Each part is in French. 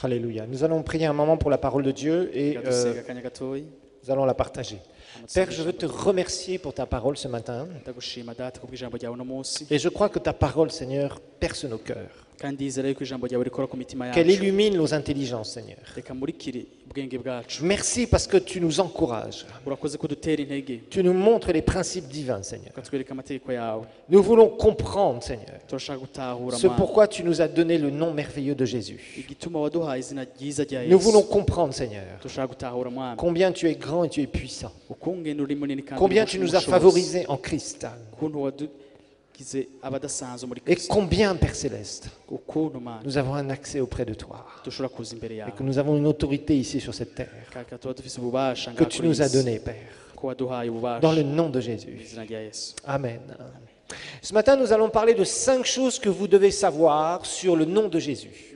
Alléluia. Nous allons prier un moment pour la parole de Dieu et nous allons la partager. Père, je veux te remercier pour ta parole ce matin. Et je crois que ta parole, Seigneur, perce nos cœurs. Qu'elle illumine nos intelligences, Seigneur. Merci parce que tu nous encourages. Tu nous montres les principes divins, Seigneur. Nous voulons comprendre, Seigneur, ce pourquoi tu nous as donné le nom merveilleux de Jésus. Nous voulons comprendre, Seigneur, combien tu es grand et tu es puissant. Combien tu nous as favorisés en Christ. Et combien, Père Céleste, nous avons un accès auprès de toi. Et que nous avons une autorité ici sur cette terre que tu nous as donnée, Père. Dans le nom de Jésus. Amen. Ce matin, nous allons parler de 5 choses que vous devez savoir sur le nom de Jésus.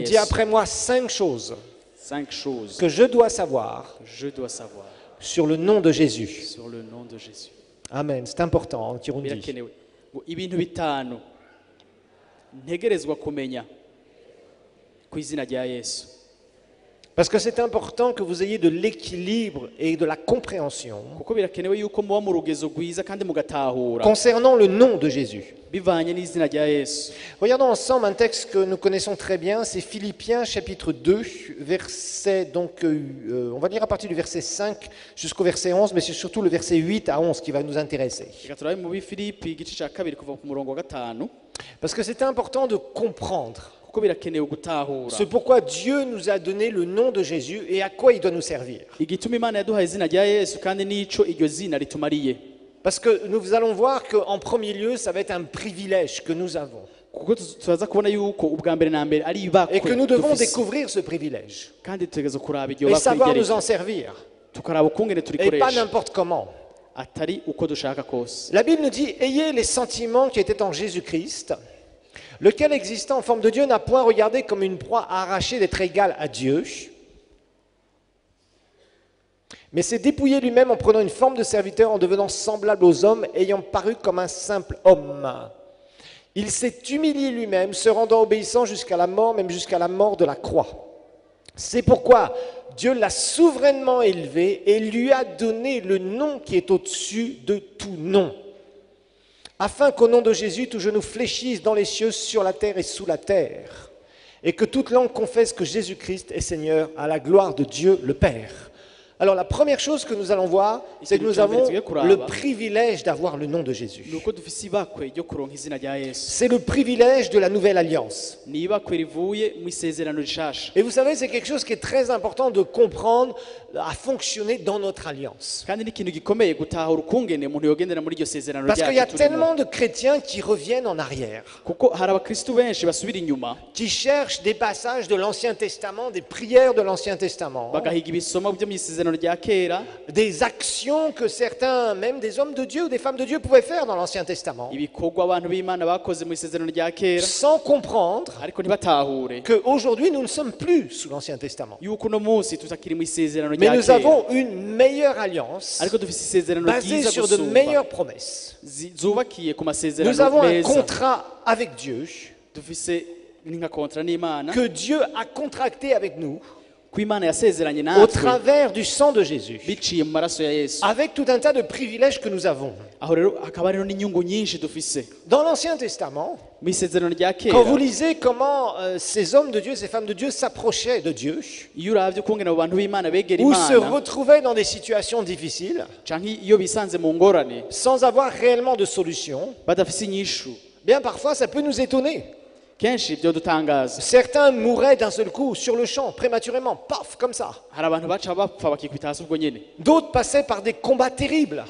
Dis après moi 5 choses que je dois savoir sur le nom de Jésus. Amen. C'est important, Kirundi. Ibintu bitanu ntegerezwa kumenya ku izina rya Yesu. Parce que c'est important que vous ayez de l'équilibre et de la compréhension concernant le nom de Jésus. Regardons ensemble un texte que nous connaissons très bien, c'est Philippiens chapitre 2, verset, on va lire à partir du verset 5 jusqu'au verset 11, mais c'est surtout le verset 8 à 11 qui va nous intéresser. Parce que c'est important de comprendre ce pourquoi Dieu nous a donné le nom de Jésus et à quoi il doit nous servir. Parce que nous allons voir qu'en premier lieu, ça va être un privilège que nous avons. Et que nous devons découvrir ce privilège. Et savoir nous en servir. Et pas n'importe comment. La Bible nous dit, ayez les sentiments qui étaient en Jésus-Christ, lequel existant en forme de Dieu n'a point regardé comme une proie arrachée d'être égal à Dieu, mais s'est dépouillé lui-même en prenant une forme de serviteur, en devenant semblable aux hommes, ayant paru comme un simple homme. Il s'est humilié lui-même, se rendant obéissant jusqu'à la mort, même jusqu'à la mort de la croix. C'est pourquoi Dieu l'a souverainement élevé et lui a donné le nom qui est au-dessus de tout nom, afin qu'au nom de Jésus, tout genou fléchisse dans les cieux, sur la terre et sous la terre, et que toute langue confesse que Jésus-Christ est Seigneur, à la gloire de Dieu le Père. Alors la première chose que nous allons voir, c'est que nous avons le privilège d'avoir le nom de Jésus. C'est le privilège de la nouvelle alliance. Et vous savez, c'est quelque chose qui est très important de comprendre à fonctionner dans notre alliance. Parce qu'il y a tellement de chrétiens qui reviennent en arrière, qui cherchent des passages de l'Ancien Testament, des prières de l'Ancien Testament, des actions que certains, même des hommes de Dieu ou des femmes de Dieu, pouvaient faire dans l'Ancien Testament, sans comprendre qu'aujourd'hui nous ne sommes plus sous l'Ancien Testament. Mais nous avons une meilleure alliance basée sur de meilleures promesses. Nous avons un contrat avec Dieu que Dieu a contracté avec nous au travers du sang de Jésus, avec tout un tas de privilèges que nous avons. Dans l'Ancien Testament, quand vous lisez comment ces hommes de Dieu, ces femmes de Dieu s'approchaient de Dieu, ou se retrouvaient dans des situations difficiles, sans avoir réellement de solution, bien parfois ça peut nous étonner. Certains mouraient d'un seul coup sur le champ, prématurément, paf, comme ça. D'autres passaient par des combats terribles.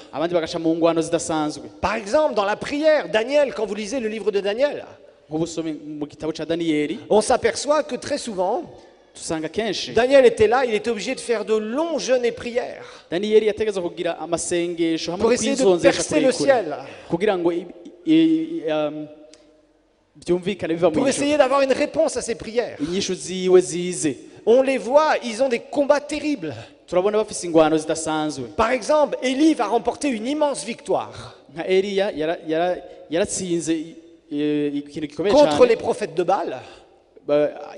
Par exemple, dans la prière, Daniel, quand vous lisez le livre de Daniel, on s'aperçoit que très souvent, Daniel était là, il était obligé de faire de longs jeûnes et prières pour essayer de percer le ciel, pour essayer d'avoir une réponse à ces prières. On les voit, ils ont des combats terribles. Par exemple, Élie va remporter une immense victoire. ikintu gikomeye contre les cyane prophètes de Baal.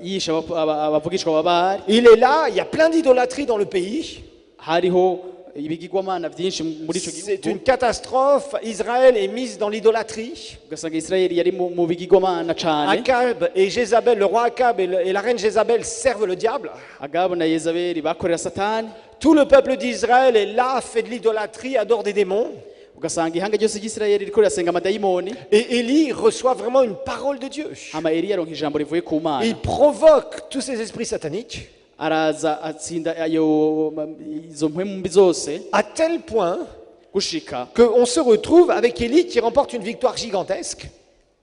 yishe abavugishwa ba Bahali. Il est là, il y a plein d'idolâtries dans le pays. Hariho ibigirwamana byinshi muri ico C'est gihugu une catastrophe. Israël est mise dans l'idolâtrie. ugasanga Israeli yari mu bigirwamana cyane. Akab et Jézabel, le roi Akab et la reine Jézabel servent le diable. Agabu na Yezabeli bakorera Satani. Tout le peuple d'Israël est là, fait de l'idolâtrie, adore des démons. Ugasanga ihanga ryose ry'Isirayeli riko rirasenga amadayimoni. Et Élie reçoit vraiment une parole de Dieu. Hama Eliya aronka ijambo rivuye ku Mana. Il provoque tous ces esprits sataniques Araza atsinda izo mpwemu mbi zose à tel point gushika qu'on se retrouve avec Élie qui remporte une victoire gigantesque.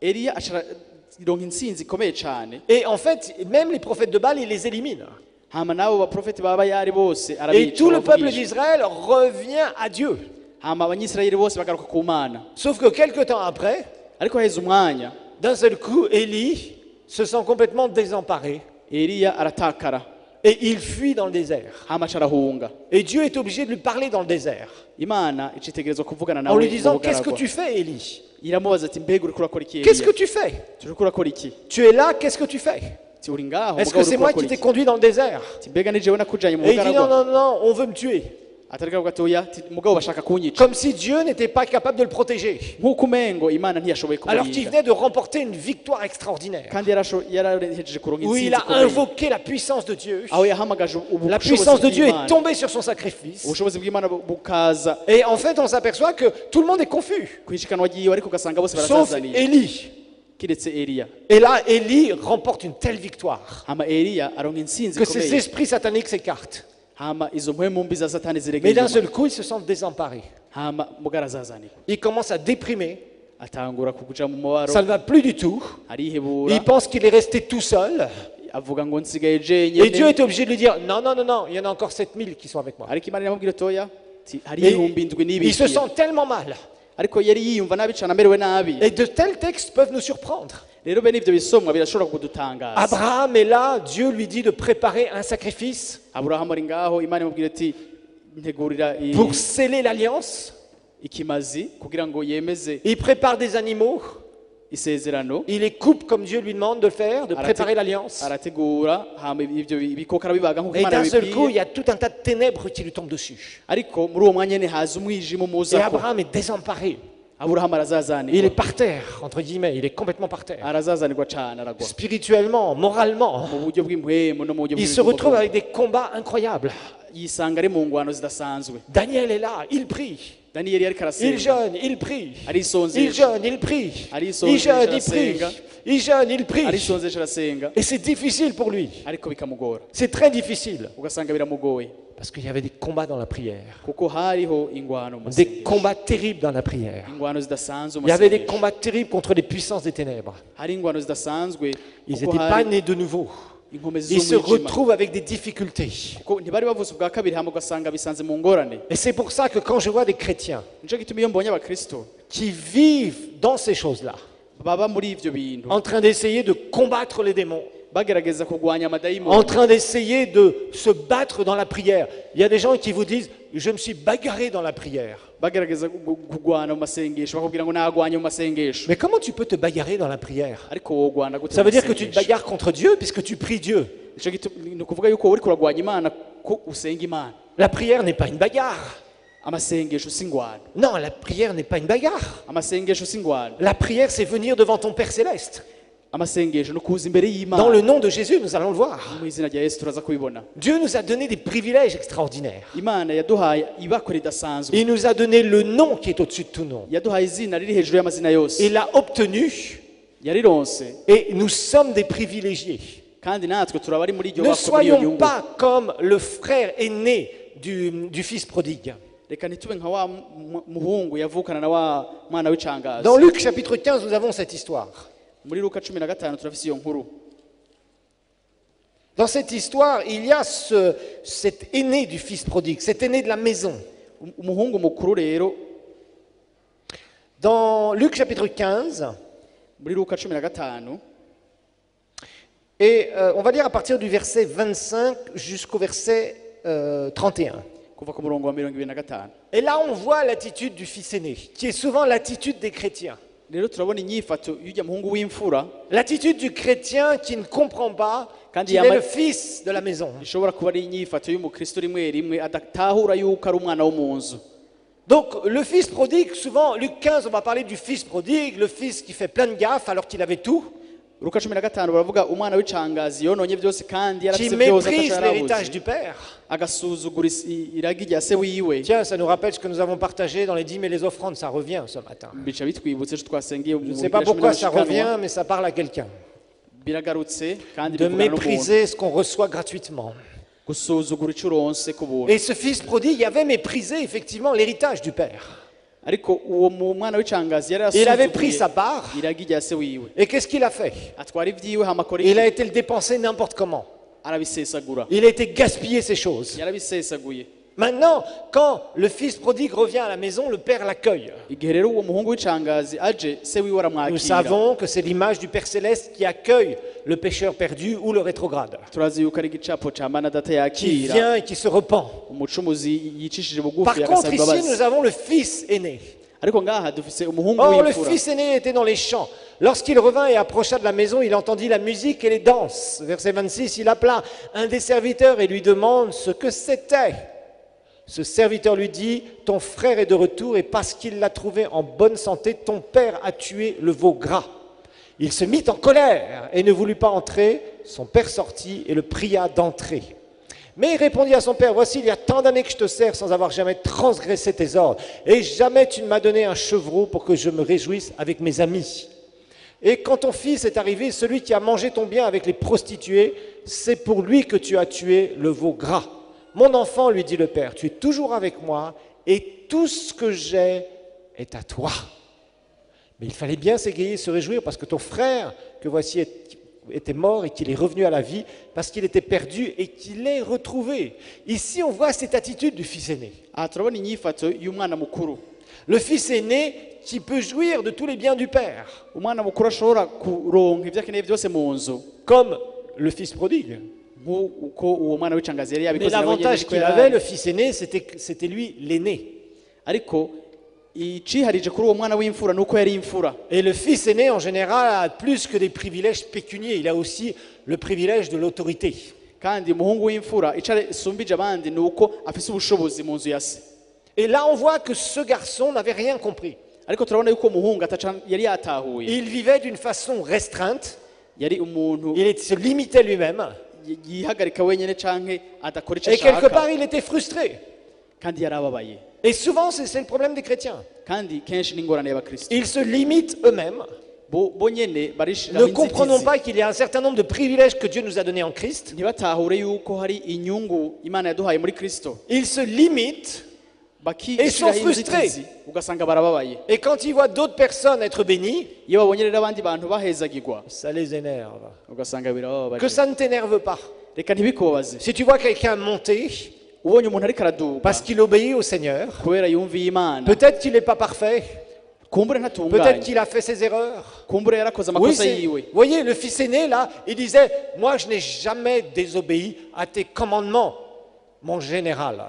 Eliya aronka intsinzi ikomeye cyane. Et en fait, même les prophètes de Baal, il les élimine. Hama nabo baprofeti ba Bayali bose Et arabica. tout le peuple bavugisha. d'Israël revient à Dieu. Hama abanyisirayeli bose bagaruka ku Mana. Sauf que quelque temps après, Ariko haheze umwanya d'un seul coup, Élie se sent complètement désemparé Eliya aratakara. et il fuit dans le désert. Hama carahunga. Et Dieu est obligé de lui parler dans le désert Imana icitegerezwa kuvugana en nawe lui disant mu qu'est-ce que bugaragwa. tu fais, Élie? Iramubaza ati mbega uriko urakora iki Qu'est-ce que Eliya? tu fais? Turiko urakora iki? Tu es là, qu'est-ce que tu fais? Ti uri ngaho Est-ce mugabo que c'est uriko moi urakora qui t'ai iki? conduit dans le désert? Ti mbega ni jewe nakujanye mu Et il dit non, bugaragwa. non, non, on veut me tuer. Atarika gatoya ati mugabo bashaka kunyica. Comme si Dieu n'était pas capable de le protéger. Nkuko umengo Imana ntiyashoboye Alors qu'il kumurinda. venait de remporter une victoire extraordinaire. Kandi yarahejeje kuronka Où il intsinzi a ikomeye. invoqué la puissance de Dieu. Aho yahamagaje La puissance de Dieu est bw'Imana. tombée sur son sacrifice. Ubushobozi bw'Imana bukaza Et en fait, on s'aperçoit que tout le monde est confus. kwishikanwa ryiwe ariko ugasanga bose Sauf barazazaniye Élie. kiretse Eliya. Et là, Élie remporte une telle victoire Hama Eliya aronka intsinzi que ces ikomeye. esprits sataniques s'écartent. Hama izo mpwemu mbi za Satani Mais ziregeye d'un inyuma. seul coup, ils se sentent désemparés. Hama mugara azazanikwa. Ils commencent à déprimer. Atangura kuja mu mubaro Ça ne va plus du tout. arihebura Il pense qu'il est resté tout seul. avuga ngo nsigaye Et jenyene. Dieu est obligé de lui dire non, non, non, non, il y en a encore 7000 qui sont avec moi. Ariko Imana iramubwira toya ati hari Et ibihumbi indwi il se n'ibikiye. sent tellement mal. Ariko yari yiyumva nabi cyane amerewe nabi. Et de tels textes peuvent nous surprendre. Rero bene ivyo bisomwa birashobora kudutangaza. Abraham est là, Dieu lui dit de préparer un sacrifice Aburahamu ari ngaho Imana imubwira ati ntegurira pour sceller l'alliance. ikimazi kugira ngo yemeze Il prépare des animaux. isezerano. Il les coupe comme Dieu lui demande de le faire, de préparer l'alliance. arategura hama ivyo bikoko arabibaga nk'uko Et Imana d'un seul coup, il y yabibwiye. a tout un tas de ténèbres qui lui tombent dessus. Ariko muri uwo mwanya nyene haza umwijima Et umuzako. Abraham est désemparé. Aburahamu Il est arazazanirwa. par terre, entre guillemets, il est complètement par terre. Arazazanirwa cane aragwa. Spirituellement, moralement, Mu buryo bw'impwemu no mu buryo il se retrouve avec des combats incroyables. yisanga ari mu ngwano zidasanzwe. Daniel est là, il prie. Daniyeli ariko Il arasenga. jeûne, il prie. Arisonzesha. Il jeûne, il prie. Arisonzesha Il jeûne, il prie. arasenga. Il jeûne, il prie. Arisonzesha arasenga. Et c'est difficile pour lui. Ariko bikamugora. C'est très difficile. Ugasanga biramugoye. Parce qu'il y avait des combats dans la prière. Kuko hariho ingwano mu Des masengesho. combats terribles dans la prière. Ingwano zidasanzwe mu Il y avait des masengesho. combats terribles contre les puissances des ténèbres. Hari ingwano zidasanzwe. Ils kuko n'étaient pas hari nés de nouveau. inkomezi Ils se z'umwijima. retrouvent avec des difficultés. Kuko ntibari bavutse ubwa kabiri hama ugasanga bisanze mu ngorane. Et c'est pour ça que quand je vois des chrétiens Nico gituma iyo mbonye abakristo qui vivent dans ces choses-là, baba muri ivyo bintu en train d'essayer de combattre les démons, bagerageza kurwanya en amadayimoni, train d'essayer de se battre dans la prière. Il y a des gens qui vous disent, je me suis bagarré dans la prière. bagerageza kurwana mu masengesho bakubwira ngo nagwanye mu masengesho. Mais comment tu peux te bagarrer dans la prière? Ariko wogwana gute Ça mu veut dire que tu te masengesho? bagarres contre Dieu puisque tu pries Dieu. Nico gituma ni ukuvuga yuko uriko uragwanya Imana ko usenga Imana. La prière n'est pas une bagarre. Amasengesho si ingwano. Non, la prière n'est pas une bagarre. Amasengesho si ingwano. La prière, c'est venir devant ton Père céleste. Amasengesho no kuza imbere Dans le y'Imana. nom de Jésus, nous allons le voir. Mu izina rya Yesu turaza kubibona. Dieu nous a donné des privilèges extraordinaires. Imana yaduhaye ibakwe ridasanzwe. Il nous a donné le nom qui est au-dessus de tout nom. Yaduhaye izina riri hejuru y'amazina yose. Il l'a obtenu Yarironse et nous sommes des privilégiés. kandi natwe turaba ari muri iryo Ne bakwe muri iyo soyons nyungu. pas comme le frère aîné du fils prodigue. Reka ntitube nka wa muhungu yavukana na wa mwana w'icangazi. Dans Luc chapitre 15, nous avons cette histoire. Muri Luka 15 turafise iyo nkuru. Dans cette histoire, il y a cet aîné du fils prodigue, cet aîné de la maison. Umuhungu mukuru rero Dans Luc chapitre 15, muri Luka 15 et on va lire à partir du verset 25 jusqu'au verset 31. kuva ku murongo wa 25. Et là, on voit l'attitude du fils aîné, qui est souvent l'attitude des chrétiens. rero turabona inyifato y'ujya muhungu w'imfura L'attitude du chrétien qui ne comprend pas Kandi qu'il est yama- le fils de la maison. ishobora kuba ari inyifato y'umukristo rimwe rimwe adatahura yuko ari umwana wo mu nzu. Donc le fils prodigue, souvent, Luc 15, on va parler du fils prodigue, le fils qui fait plein de gaffes alors qu'il avait tout, Luka 15 baravuga umwana w'icangazi yononye byose kandi qui yarafise byose méprise l'héritage atasharabuze du père. agasuzugura iragi rya se wiwe. Tiens, ça nous rappelle ce que nous avons partagé dans les dîmes et les offrandes, ça revient ce matin. bica bitwibutse ejo twasengeye Je ne sais pas pourquoi ça revient, mais ça parle à quelqu'un. biragarutse kandi De bivugana n'umuntu mépriser ce qu'on reçoit gratuitement. gusuzugura ico uronse ku buntu. Et ce fils prodigue avait méprisé effectivement l'héritage du père. Ariko uwo mwana w'icangazi yari Il avait pris sa asuzuguye part, iragi rya se wiwe et qu'est-ce qu'il a fait? atwara ivyiwe hamakora Il a été le dépenser n'importe comment. arabisesagura Il a été gaspiller ses choses. yarabisesaguye. Maintenant, quand le fils prodigue revient à la maison, le père l'accueille. Igihe rero uwo muhungu w'icangazi aje se wiwe Nous aramwakira. savons que c'est l'image du Père Céleste qui accueille le pécheur perdu ou le rétrograde, turazi yuko ari igicapo ca mana data qui yakira vient et qui se repent. umucumuzi yicishije bugufi Par contre, agasaba ici, imbabazi. nous avons le fils aîné. Ariko ngaha dufise umuhungu Or, le w'imfura. fils aîné était dans les champs. Lorsqu'il revint et approcha de la maison, il entendit la musique et les danses. Verset 26, il appela un des serviteurs et lui demande ce que c'était. Ce serviteur lui dit, ton frère est de retour et parce qu'il l'a trouvé en bonne santé, ton père a tué le veau gras. Il se mit en colère et ne voulut pas entrer. Son père sortit et le pria d'entrer. Mais il répondit à son père, voici, il y a tant d'années que je te sers sans avoir jamais transgressé tes ordres. Et jamais tu ne m'as donné un chevreau pour que je me réjouisse avec mes amis. Et quand ton fils est arrivé, celui qui a mangé ton bien avec les prostituées, c'est pour lui que tu as tué le veau gras. Mon enfant, lui dit le père, tu es toujours avec moi et tout ce que j'ai est à toi. Mais il fallait bien s'égayer, se réjouir parce que ton frère, que voici, était mort et qu'il est revenu à la vie, parce qu'il était perdu et qu'il est retrouvé. Ici, on voit cette attitude du fils aîné. Aha turabona inyifato y'umwana mukuru. Le fils aîné qui peut jouir de tous les biens du père, Umwana mukuru ashobora kuronka ibyo akeneye byose mu nzu comme le fils prodigue. nk'uko uwo mwana w'icangazi yari Mais yabikoze nawe nyene l'avantage niko qu'il yari avait, ari. le fils aîné, c'était lui l'aîné. Ariko iciharije kuri uwo mwana w'imfura nuko yari imfura. Et le fils aîné, en général, a plus que des privilèges pécuniaires, il a aussi le privilège de l'autorité. Kandi umuhungu w'imfura ico asumbije abandi nuko afise ubushobozi mu nzu ya se. Et là, on voit que ce garçon n'avait rien compris. Ariko turabona yuko umuhungu ataca yari yatahuye. Il vivait d'une façon restreinte, Yari umuntu il se limitait lui-même, yihagarika wenyene canke adakora ico et quelque part, ashaka il était frustré. kandi yarababaye. Et souvent, c'est le problème des chrétiens. Kandi kenshi n'ingorane y'abakristo. Ils se limitent eux-mêmes. Bo nyene barishiraho Ne comprenons inzitizi. pas qu'il y a un certain nombre de privilèges que Dieu nous a donnés en Christ. Ntibatahure yuko hari inyungu Imana yaduhaye muri Kristo. Ils se limitent, Et sont bakishiraho frustrés. inzitizi ugasanga barababaye. et quand ils voient d'autres personnes être bénies, Iyo babonye rero abandi bantu bahezagirwa ça les énerve. ugasanga birababaje. Que ça ne t'énerve pas. Reka ntibikubabaze. Si tu vois quelqu'un monter Ubonye umuntu ariko araduga parce qu'il obéit au Seigneur, kubera yumviye Imana, peut-être qu'il n'est pas parfait, kumbure peut-être ntatunganye, qu'il a fait ses erreurs. kumbure yarakoze Oui, amakosa yiwe. vous voyez, le fils aîné, là, il disait, moi, je n'ai jamais désobéi à tes commandements, mon général.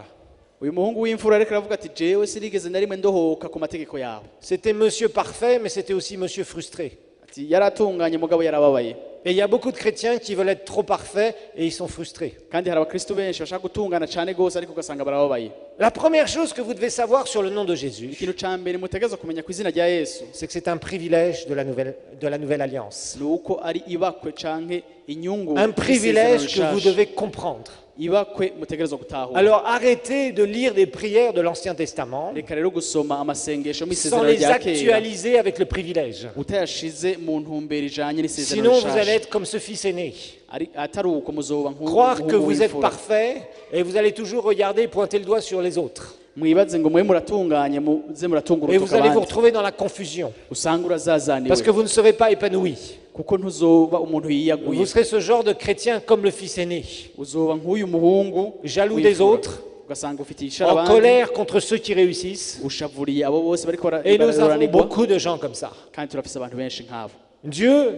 Uyu muhungu w'imfura ariko aravuga ati jewe sinigeze na rimwe ndohoka ku mategeko yawe. C'était monsieur parfait, mais c'était aussi monsieur frustré. Ati yaratunganye mugabo yarababaye. Et il y a beaucoup de chrétiens qui veulent être trop parfaits et ils sont frustrés. Kandi hari abakristo benshi bashaka gutungana cyane gose ariko ugasanga barababaye. La première chose que vous devez savoir sur le nom de Jésus, Ikintu ca mbere mutegerezwa kumenya ku izina rya Yesu c'est que c'est un privilège de la nouvelle alliance. ni uko ari ibakwe canke inyungu Un y'isezerano privilège que vous rishasha. devez comprendre. Ibakwe mutegerezwa gutahura. Alors arrêtez de lire des prières de l'Ancien Testament Reka rero gusoma amasengesho mu sans isezerano les rya kera actualiser avec le privilège. utayashize mu ntumbero ijanye n'isezerano Sinon, vous allez rishasha. être comme ce fils aîné. Atari uko muzoba Croire que vous êtes w'imfura. parfait et vous allez toujours regarder et pointer le doigt sur les autres. Mwibaze ngo mwe muratunganye muze muratunga Et vous urutoka allez vous abandi retrouver dans la confusion. usanga urazazaniwe Parce que vous ne serez pas épanoui. kuko ntuzoba umuntu yiyaguye. Vous serez ce genre de chrétien comme le fils aîné, Uzoba nk'uyu muhungu jaloux w'imfura. des autres, ugasanga ufitiye ishara en abandi colère contre ceux qui réussissent. ushavuriye abo bose bariko Et nous avons bararoranirwa beaucoup de gens comme ça. kandi turafise abantu benshi nk'abo. Dieu,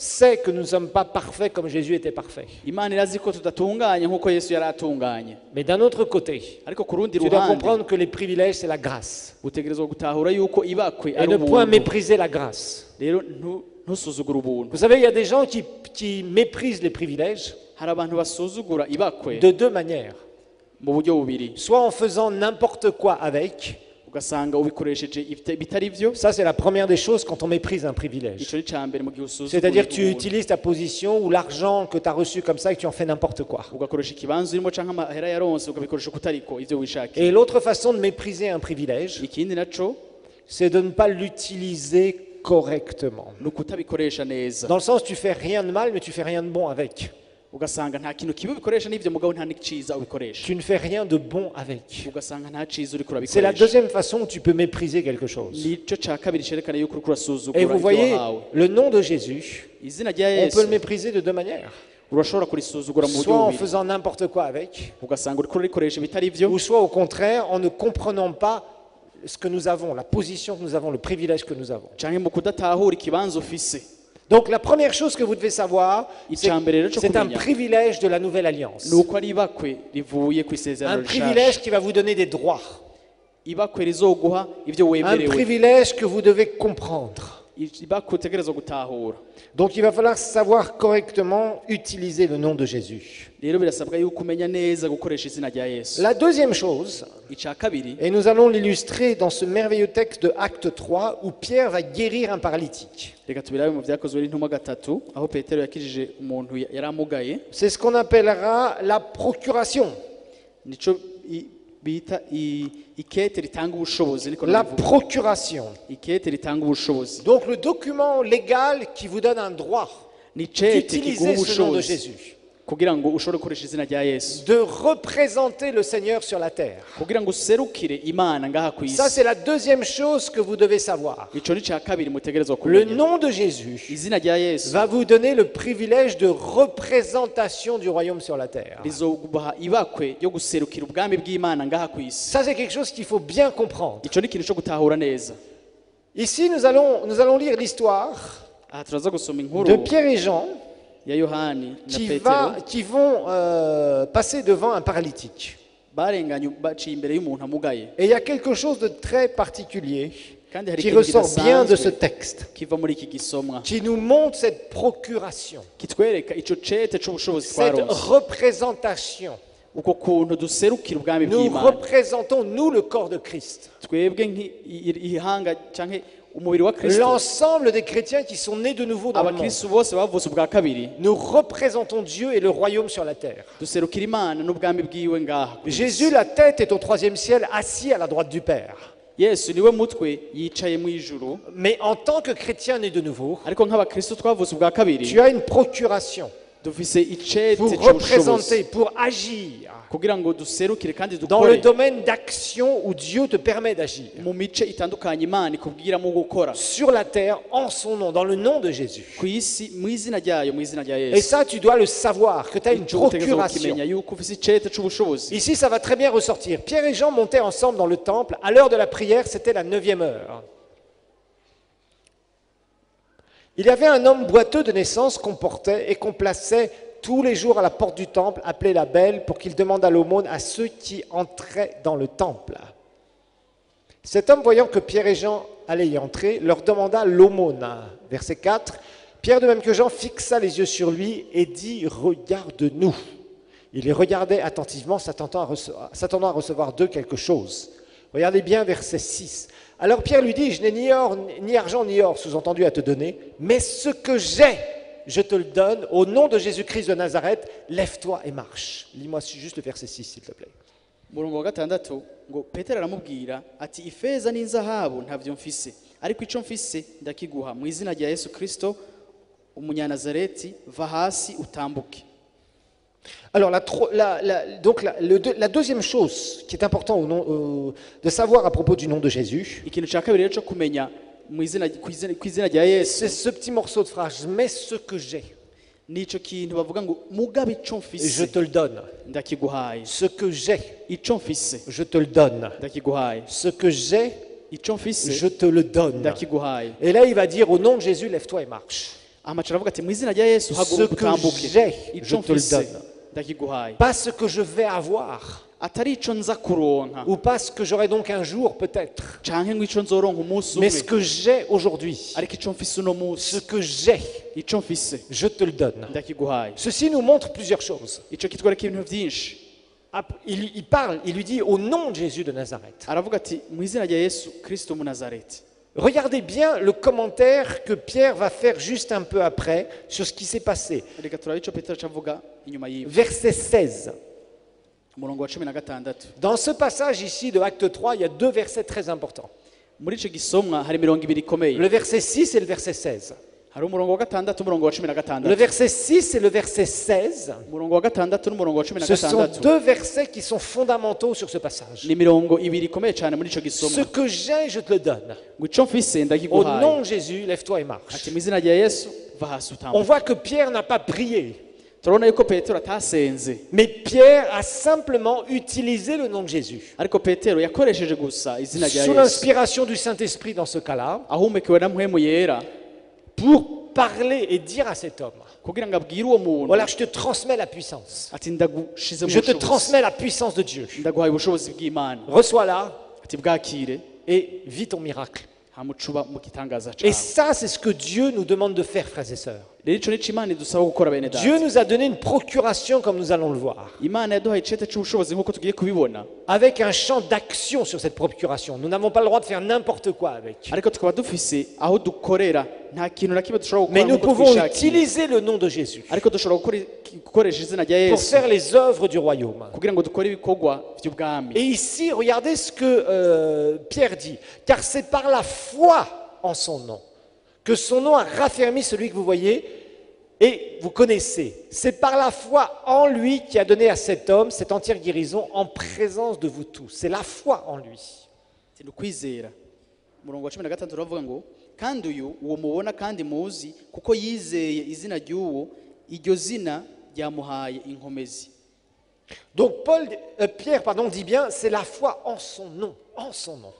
sait que nous ne sommes pas parfaits comme Jésus était parfait. imana irazi ko tudatunganye nk'uko yesu yari atunganye Mais d'un autre côté, ariko ku rundi tu dois ruhande comprendre que les privilèges, c'est la grâce. utegerezwa gutahura yuko ibakwe Et ari ne point ubuntu mépriser la grâce. rero ntusuzugure ubuntu Vous savez, il y a des gens qui méprisent les privilèges hari abantu basuzugura ibakwe de deux manières. mu buryo bubiri Soit en faisant n'importe quoi avec. ugasanga ubikoresheje bitari byo Ça, c'est la première des choses quand on méprise un privilège. ico ni ca mbere mu gihe usuzugura C'est-à-dire que tu ubuntu. utilises ta position ou l'argent que tu as reçu comme ça et que tu en fais n'importe quoi. ugakoresha ikibanza urimo canke amahera yaronse ukabikoresha kutariko ivyo wishakiye Et l'autre façon de mépriser un privilège, ikindi naco c'est de ne pas l'utiliser correctement. ni ukutabikoresha neza Dans le sens, tu fais rien de mal, mais tu fais rien de bon avec. ugasanga nta kintu kibi ubikoresha n'ivyo mugabo nta n'iciza ubikoresha Tu ne fais rien de bon avec. ugasanga nta ciza uriko C'est la urabikoresha deuxième façon où tu peux mépriser quelque chose. nico ca kabiri cerekana yuko uriko Et urasuzugura vous ivyo voyez, wahawe le nom de Jésus, izina rya on yesu peut le mépriser de deux manières. urashobora kurisuzugura mu buryo Soit en bubiri faisant n'importe quoi avec, ugasanga uriko urikoresha bitari vyo ou soit au contraire en ne comprenant pas ce que nous avons, la position que nous avons, le privilège que nous avons. canke mu kudatahura ikibanza ufise Donc la première chose que vous devez savoir, c'est Icambere rero cyo c'est un kumenya. privilège de la nouvelle alliance. ni uko ari ibakwe rivuye ku isezerano Un rishasha privilège qui va vous donner des droits. ibakwe rizoguha ivyo Un wemerewe privilège que vous devez comprendre. ibakwe utegerezwa gutahura Donc il va falloir savoir correctement utiliser le nom de Jésus. rero birasabwa yuko umenya neza gukoresha izina rya yesu La deuxième chose, ica kabiri et nous allons l'illustrer dans ce merveilleux texte de Acte 3 où Pierre va guérir un paralytique. reka tubirabe mu vyakozwe n'intumwa gatatu aho petero yakijije umuntu yari amugaye C'est ce qu'on appellera la procuration. nico bita ikete ritanga ubushobozi niko La nabivuga. procuration. ikete ritanga ubushobozi Donc le document légal qui vous donne un droit ni cete kiguha d'utiliser ce nom de ubushobozi Jésus, kugira ngo ushobore gukoresha izina rya yesu de représenter le Seigneur sur la terre. kugira ngo userukire imana ngaha ku Ça, isi c'est la deuxième chose que vous devez savoir. ico ni ca kabiri mutegerezwa Le kumenya nom de Jésus izina rya yesu va vous donner le privilège de représentation du royaume sur la terre. rizoguha ibakwe yo guserukira ubwami bw'imana ngaha ku isi Ça, c'est quelque chose qu'il faut bien comprendre. ico ni ikintu co gutahura neza Ici, nous allons lire l'histoire aha turaza gusoma de inkuru Pierre et Jean ya yohani na qui, petero qui vont passer devant un paralytique. barenganye baciye imbere y'umuntu amugaye Et il y a quelque chose de très particulier kandi hari qui ikintu ressort bien de ce kidasanzwe texte, kiva muri iki gisomwa qui nous montre cette procuration, kitwereka ico cete c'ubushobozi cette twaronse représentation. uko kuntu duserukira ubwami Nous bw'imana représentons, nous, le corps de Christ. twebwe ihanga canke umubiri wa kristo L'ensemble des chrétiens qui sont nés de nouveau dans le monde. abakristo bose bavutse ubwa kabiri Nous représentons Dieu et le royaume sur la terre. duserukira imana n'ubwami bwiwe ngaha ku isi. Jésus, la tête, est au troisième ciel, assis à la droite du Père. yesu niwe mutwe yicaye mu ijuru Mais en tant que chrétien né de nouveau, ariko nk'abakristo twavutse ubwa kabiri tu as une procuration dufise icete pour c'ubushobozi représenter, pour agir kugira ngo duserukire kandi dans le dukore domaine d'action où Dieu te permet d'agir. mu mice itandukanye imana ikubwiramo gukora Sur la terre, en son nom, dans le nom de Jésus. ku isi mu izina ryayo mu izina rya Et yesu ça, tu dois le savoir, que tu as une ico utegerezwa procuration. kukimenya yuko ufise icete c'ubushobozi Ici, ça va très bien ressortir. Pierre et Jean montaient ensemble dans le temple. À l'heure de la prière, c'était la 9e heure. Il y avait un homme boiteux de naissance qu'on portait et qu'on plaçait tous les jours à la porte du temple, appelé la Belle, pour qu'il demande à l'aumône à ceux qui entraient dans le temple. Cet homme, voyant que Pierre et Jean allaient y entrer, leur demanda l'aumône. Verset 4. Pierre, de même que Jean, fixa les yeux sur lui et dit « Regarde-nous ». Il les regardait attentivement, s'attendant à recevoir d'eux quelque chose. Regardez bien verset 6. Alors Pierre lui dit, je n'ai ni or, ni argent, ni or, sous-entendu à te donner, mais ce que j'ai, je te le donne. Au nom de Jésus-Christ de Nazareth, lève-toi et marche. Lis-moi juste le verset 6, s'il te plaît. umurongo wa gatandatu ngo petero aramubwira ati ifeza n'inzahabu ntavyo mfise ariko ico mfise ndakiguha mu izina rya yesu kristo umunyanazareti va hasi utambuke. Alors, la deuxième chose qui est importante de savoir à propos du nom de Jésus, ikintu ca kabiri rero co kumenya mu izina kw'izina rya yesu c'est ce petit morceau de phrase, mais ce que j'ai, nico kintu bavuga ngo mugabe ico je mfise te le donne. ndakiguhaye, Ce que j'ai, ico mfise je te le donne. ndakiguhaye, Ce que j'ai, ico mfise je te le donne. ndakiguhaye. Et là, il va dire au nom de Jésus, lève-toi et marche. amacara avuga ati mu izina rya Yesu Ce haguruka que utambuke j'ai, ico je te le mfise donne. ndakiguhaye Pas ce que je vais avoir, atari ico nza kuronka ou pas ce que j'aurai donc un jour peut-être, canke ngo ico nzoronka umunsi mais umwe ce que j'ai aujourd'hui, ariko ico mfise uno ce munsi que j'ai, ico mfise je te le donne. ndakiguhaye. Ceci nous montre plusieurs choses. Ico kitwereka ibintu vyinshi. Il parle, il lui dit au nom de Jésus de Nazareth. Aravuga ati mu izina rya Yesu Kristo mu Nazareti. Regardez bien le commentaire que Pierre va faire juste un peu après sur ce qui s'est passé. Reka turabe ico Petero avuga inyuma y'ivyo. Verset 16. Umurongo wa 16. Dans ce passage ici de Acte 3, il y a deux versets très importants. Muri ico gisomwa hari 2 ikomeye. Le verset 6 et le verset 16. Hari umurongo wa 6 umurongo wa 16. Le verset 6 et le verset 16, Umurongo wa 6 n'umurongo wa ce sont 16. deux versets qui sont fondamentaux sur ce passage. Ni mirongo ibiri ikomeye cyane muri ico Ce gisomwa. que j'ai, je te le donne. Ngo ico mfise Au ndakiguhaye. nom de Jésus, lève-toi et marche. Ati mu izina rya Yesu va hasi On utambuke. voit que Pierre n'a pas prié, Turabona yuko Petero atasenze. mais Pierre a simplement utilisé le nom de Jésus. Ariko Petero yakoresheje gusa izina rya Sous Yesu. l'inspiration du Saint-Esprit dans ce cas-là, Ahumekewe na mpwemu yera pour parler et dire à cet homme, kugira ngo abwire uwo muntu voilà, je te transmets la puissance. ati ndagushize mu Je te bushobozi. transmets la puissance de Dieu. Ndaguhaye ubushobozi bw'Imana. Reçois-la Ati bwakire et vis ton miracle. hamucuba mu gitangaza Et cawe. ça, c'est ce que Dieu nous demande de faire, frères et sœurs. Rero ico nico Imana idusaba gukora bene data. Dieu nous a donné une procuration, comme nous allons le voir, Imana yaduhaye icete c'ubushobozi nk'uko tugiye kubibona, avec un champ d'action sur cette procuration. Nous n'avons pas le droit de faire n'importe quoi avec. ariko tukaba dufise aho dukorera nta kintu na kimwe dushobora Mais gukora nous nk'uko pouvons twishakiye, utiliser le nom de Jésus ariko dushobora gukoresha izina rya pour Yesu faire les œuvres du royaume. kugira ngo dukore ibikorwa vy'ubwami. Et ici, regardez ce que Pierre dit. Car c'est par la foi en son nom que son nom a raffermi celui que vous voyez et vous connaissez. C'est par la foi en lui qui a donné à cet homme cette entière guérison en présence de vous tous. C'est la foi en lui. Ati, ni ukwizera. Umurongo wa 16 uravuga ngo kandi uwo mubona kandi muzi kuko yizeye izina ry'uwo iryo zina ryamuhaye inkomezi. Donc Pierre dit bien, c'est la foi en son nom. En son nom.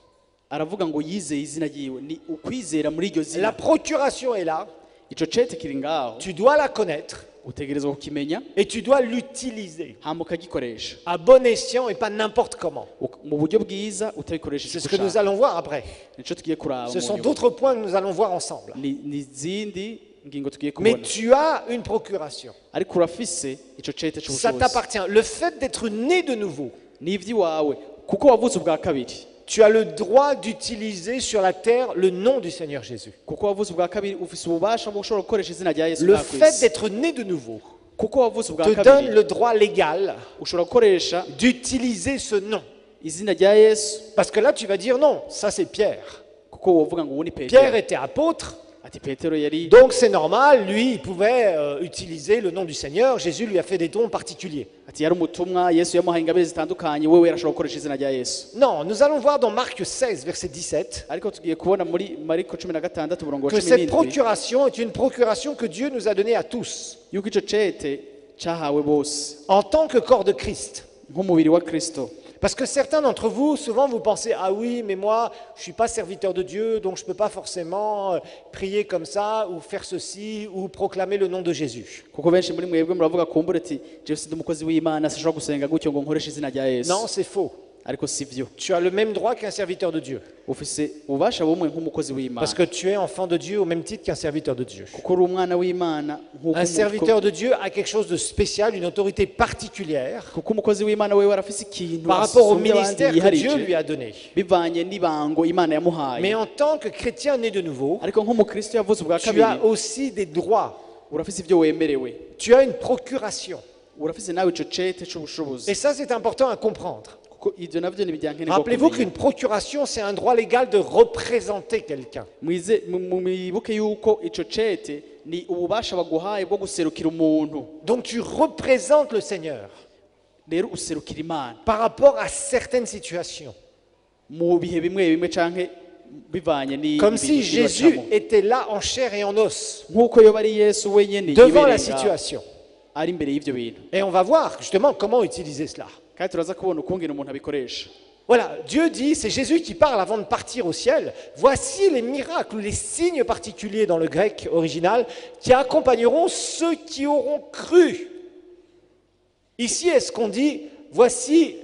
Aravuga ngo yizeye izina ryiwe ni ukwizera muri iryo La zina. procuration est là. Ico cete kiri ngaho Tu dois la connaître utegerezwa kukimenya et tu dois l'utiliser hama ukagikoresha à bon escient et pas n'importe comment. mu buryo bwiza utabikoresheje C'est ce uko que nous ushaka. allons voir après. Nico tugiye kuraba Ce mu sont nyuma. d'autres points que nous allons voir ensemble. Ni izindi ngingo tugiye Mais kubona, tu as une procuration. ariko urafise ico cete Ça c'ubushobozi t'appartient. Le fait d'être né de nouveau, ni ivy'iwawe kuko wavutse ubwa kabiri, tu as le droit d'utiliser sur la terre le nom du Seigneur Jésus. kuko wavutse ubwa kabiri ufise ububasha bwo gushobora gukoresha izina rya Yesu Le bwa fait kwisi. d'être né de nouveau Kuko wavutse ubwa te donne kabiri le droit légal ushobora gukoresha d'utiliser ce nom. izina rya Yesu, Parce que là, tu vas dire non, ça c'est Pierre. kuko wovuga ngo uwo ni Pierre Petero. était apôtre, Ati Petero yari donc c'est normal, lui, il pouvait utiliser le nom du Seigneur. Jésus lui a fait des dons particuliers. ati yari umutumwa, Yesu yamuhaye ingabire zitandukanye, wewe yarashobora gukoresha izina rya Yesu. Non, nous allons voir dans Marc 16, verset 17, Ariko tugiye kubona muri Mariko 16 umurongo wa que cette 17 procuration est une procuration que Dieu nous a donnée à tous, yuko ico cete cahawe bose en tant que corps de Christ. nk'umubiri wa Kristo. Parce que certains d'entre vous, souvent vous pensez, ah oui, mais moi, je ne suis pas serviteur de Dieu, donc je ne peux pas forcément prier comme ça, ou faire ceci, ou proclamer le nom de Jésus. Kuko benshi muri mwebwe muravuga kumbura ati je ndi umukozi w'Imana sinshobora gusenga gutyo ngo nkoreshe izina rya Yesu. Non, c'est faux. Ariko sivyo. Tu as le même droit qu'un serviteur de Dieu. Ufise ububasha bumwe nk'umukozi w'Imana. Parce que tu es enfant de Dieu au même titre qu'un serviteur de Dieu. Kuko uri umwana w'Imana nk'uko Un serviteur de Dieu a quelque chose de spécial, une autorité particulière kuko umukozi w'Imana wewe arafise ikintu par rapport au asumbya abandi ministère que Dieu yiharije lui a donné. bivanye n'ibango Imana yamuhaye. Mais en tant que chrétien né de nouveau, Ariko nk'umukristo yavutse ubwa tu kabiri as aussi des droits. urafise ivyo wemerewe. Tu as une procuration. Urafise nawe ico cete c'ubushobozi. Et ça, c'est important à comprendre. Kuko ivyo navyo ni bijyankeneye. Rappelez-vous qu'une procuration, c'est un droit légal de représenter quelqu'un. Mwibuke yuko ico cete ni ububasha baguhaye bwo guserukira umuntu. Donc tu représentes le Seigneur Rero userukira Imana par rapport à certaines situations. mu bihe bimwe bimwe canke bivanye ni Comme si Jésus était là en chair et en os, nkuko yoba ari Yesu wenyene devant la yiberenga situation. ari imbere y'ivyo bintu. Et on va voir justement comment utiliser cela. Kandi turaza kubona ukungena umuntu abikoresha. Voilà, Dieu dit, c'est Jésus qui parle avant de partir au ciel. Voici les miracles ou les signes particuliers dans le grec original qui accompagneront ceux qui auront cru. Ici, est-ce qu'on dit, voici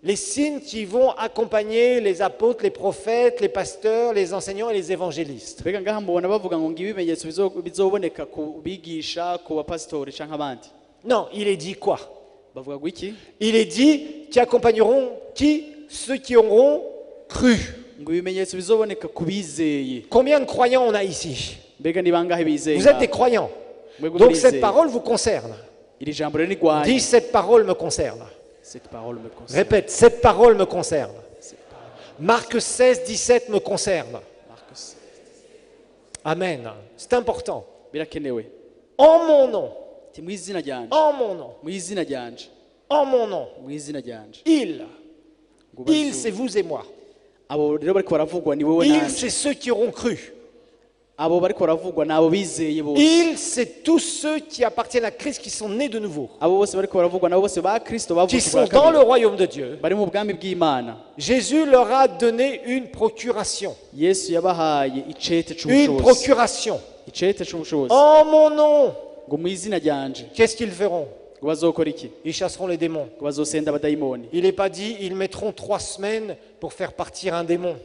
les signes qui vont accompagner les apôtres, les prophètes, les pasteurs, les enseignants et les évangélistes? mbega ngaha mubona bavuga ngo ngibi ibimenyetso bizoboneka ku bigisha ku bapasitori canke abandi Non, il est dit quoi? bavuga ngo iki Il est dit qui accompagneront qui? Ceux qui auront cru. ngo ibimenyetso bizoboneka ku bizeye Combien de croyants on a ici? mbega ni bangahe bizeye Vous êtes des croyants. Donc cette parole vous concerne. iri jambo rero ni rwanyu Dis, cette parole me concerne. cette parole me concerne Répète, cette parole me concerne. Marc 16, 17 me concerne. Marcus Amen. C'est important. birakenewe En mon nom, ti mu izina ryanje en mon nom, mu izina ryanje en mon nom, mu izina ryanje il, ngo il c'est vous et moi. abo rero bariko baravugwa ni wowe Il nanje c'est ceux qui auront cru. abo bariko baravugwa nabo bizeye bose Il c'est tous ceux qui appartiennent à Christ, qui sont nés de nouveau, abo bose bariko baravugwa nabo bose ba Kristo qui bavutse sont bwa dans le kabiri royaume de Dieu. bari mu bwami bw'Imana Jésus leur a donné une procuration. Yesu yabahaye icete Une c'ubushobozi procuration. icete c'ubushobozi En mon nom, ngo mu izina ryanje qu'est-ce qu'ils feront? ngo bazokora iki Ils chasseront les démons. ngo bazosenda abadayimoni Il n'est pas dit, ils mettront 3 semaines pour faire partir un démon.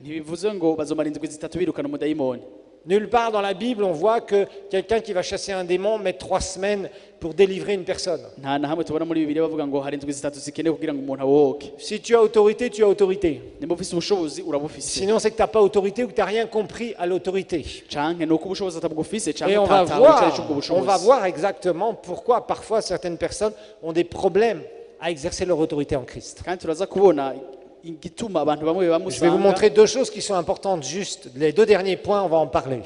ntibivuze ngo bazomara indwi zitatu birukana umudayimoni Nulle part dans la Bible on voit que quelqu'un qui va chasser un démon met 3 semaines pour délivrer une personne. nta na hamwe tubona muri bibiliya bavuga ngo hari indwi zitatu zikenewe kugira ngo umuntu awohoke Si tu as autorité, tu as autorité. nimba ufise ubushobozi urabufise Sinon, c'est que tu n'as pas autorité ou que tu n'as rien compris à l'autorité. canke nuko ubushobozi atabwufise canke Et on va utatawe icari c'ubwo on va bushobozi voir exactement pourquoi parfois certaines personnes ont des problèmes à exercer leur autorité en Christ. kandi turaza kubona igituma abantu bamwe Je vais vous bamusanga montrer 2 choses qui sont importantes, juste les 2 derniers points, on va en parler.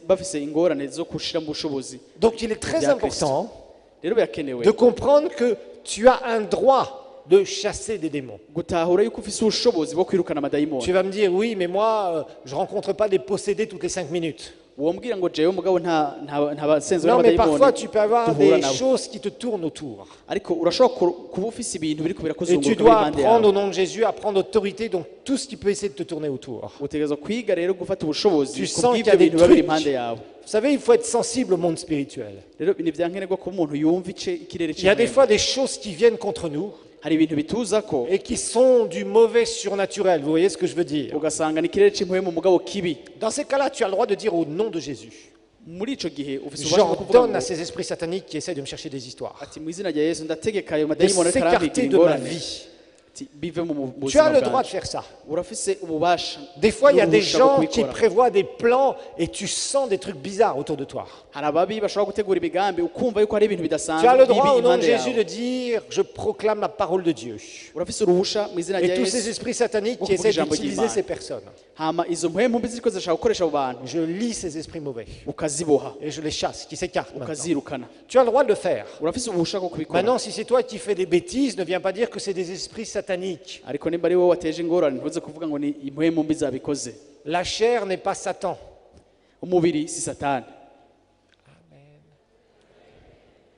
bafise ingorane zo gushira mu bushobozi Donc il est très Bien Christ. important rero birakenewe de comprendre que tu as un droit de chasser des démons. gutahura yuko ufise ubushobozi bwo kwirukana amadayimoni Tu vas me dire, oui, mais moi, je ne rencontre pas des possédés toutes les 5 minutes. wombwira ngo jewe mugabo nta basenzi Non, mais n'amadayimoni parfois, tu peux avoir duhura des nabo choses qui te tournent autour. ariko urashobora kuba ufise ibintu biriko Et tu birakuzunguruka dois impande apprendre yawe au nom de Jésus à prendre autorité, donc tout ce qui peut essayer de te tourner autour. utegereza kwiga rero gufata ubushobozi Tu sens qu'il y kubw'ibyo a des bintu biba biri trucs. impande yawe Vous savez, il faut être sensible au monde spirituel. rero ni vyankenerwa ko umuntu yumva ikirere Il y a des cy'imana fois des choses qui viennent contre nous hari ibintu bituzako et qui sont du mauvais surnaturel. Vous voyez ce que je veux dire? ugasanga ni ikirere cy'impwemu mugabo kibi Dans ces cas-là, tu as le droit de dire au nom de Jésus. muri ico gihe ufise ububasha bwo kuvuga J'ordonne ngo à ces esprits sataniques qui essaient de me chercher des histoires ati mu izina rya Yesu ndategeka ayo de madayimoni ariko arambikira s'écarter de ma ingorane vie. ati bive mu Tu buzima as le droit de bwacu faire ça. urafise ububasha Des fois, il y a des n'uruhusha rwo gens qui kubikora. prévoient des plans et tu sens des trucs bizarres autour de toi. hari ababi bashobora gutegura imigambi ukumva yuko hari ibintu Tu bidasanzwe as le bibi droit au nom de impande Jésus yawe de dire, je proclame la parole de Dieu. urafise uruhusha mu izina Et rya tous ces Yesu esprits sataniques qui Beaucoup essaient de gens d'utiliser disent, ces personnes, hama izo mpwemu mbi ziriko zirashaka gukoresha abo bantu je lis ces esprits mauvais ukaziboha et je les chasse, qui s'écartent maintenant. ukazirukana Tu as le droit de le faire. urafise ubuhusha bwo kubikora Maintenant, si c'est toi qui fais des bêtises, ne viens pas dire que c'est des esprits sataniques. ariko nimba ari wowe wateje ingorane ntuze kuvuga ngo ni impwemu mbi zabikoze La chair n'est pas Satan. umubiri si satani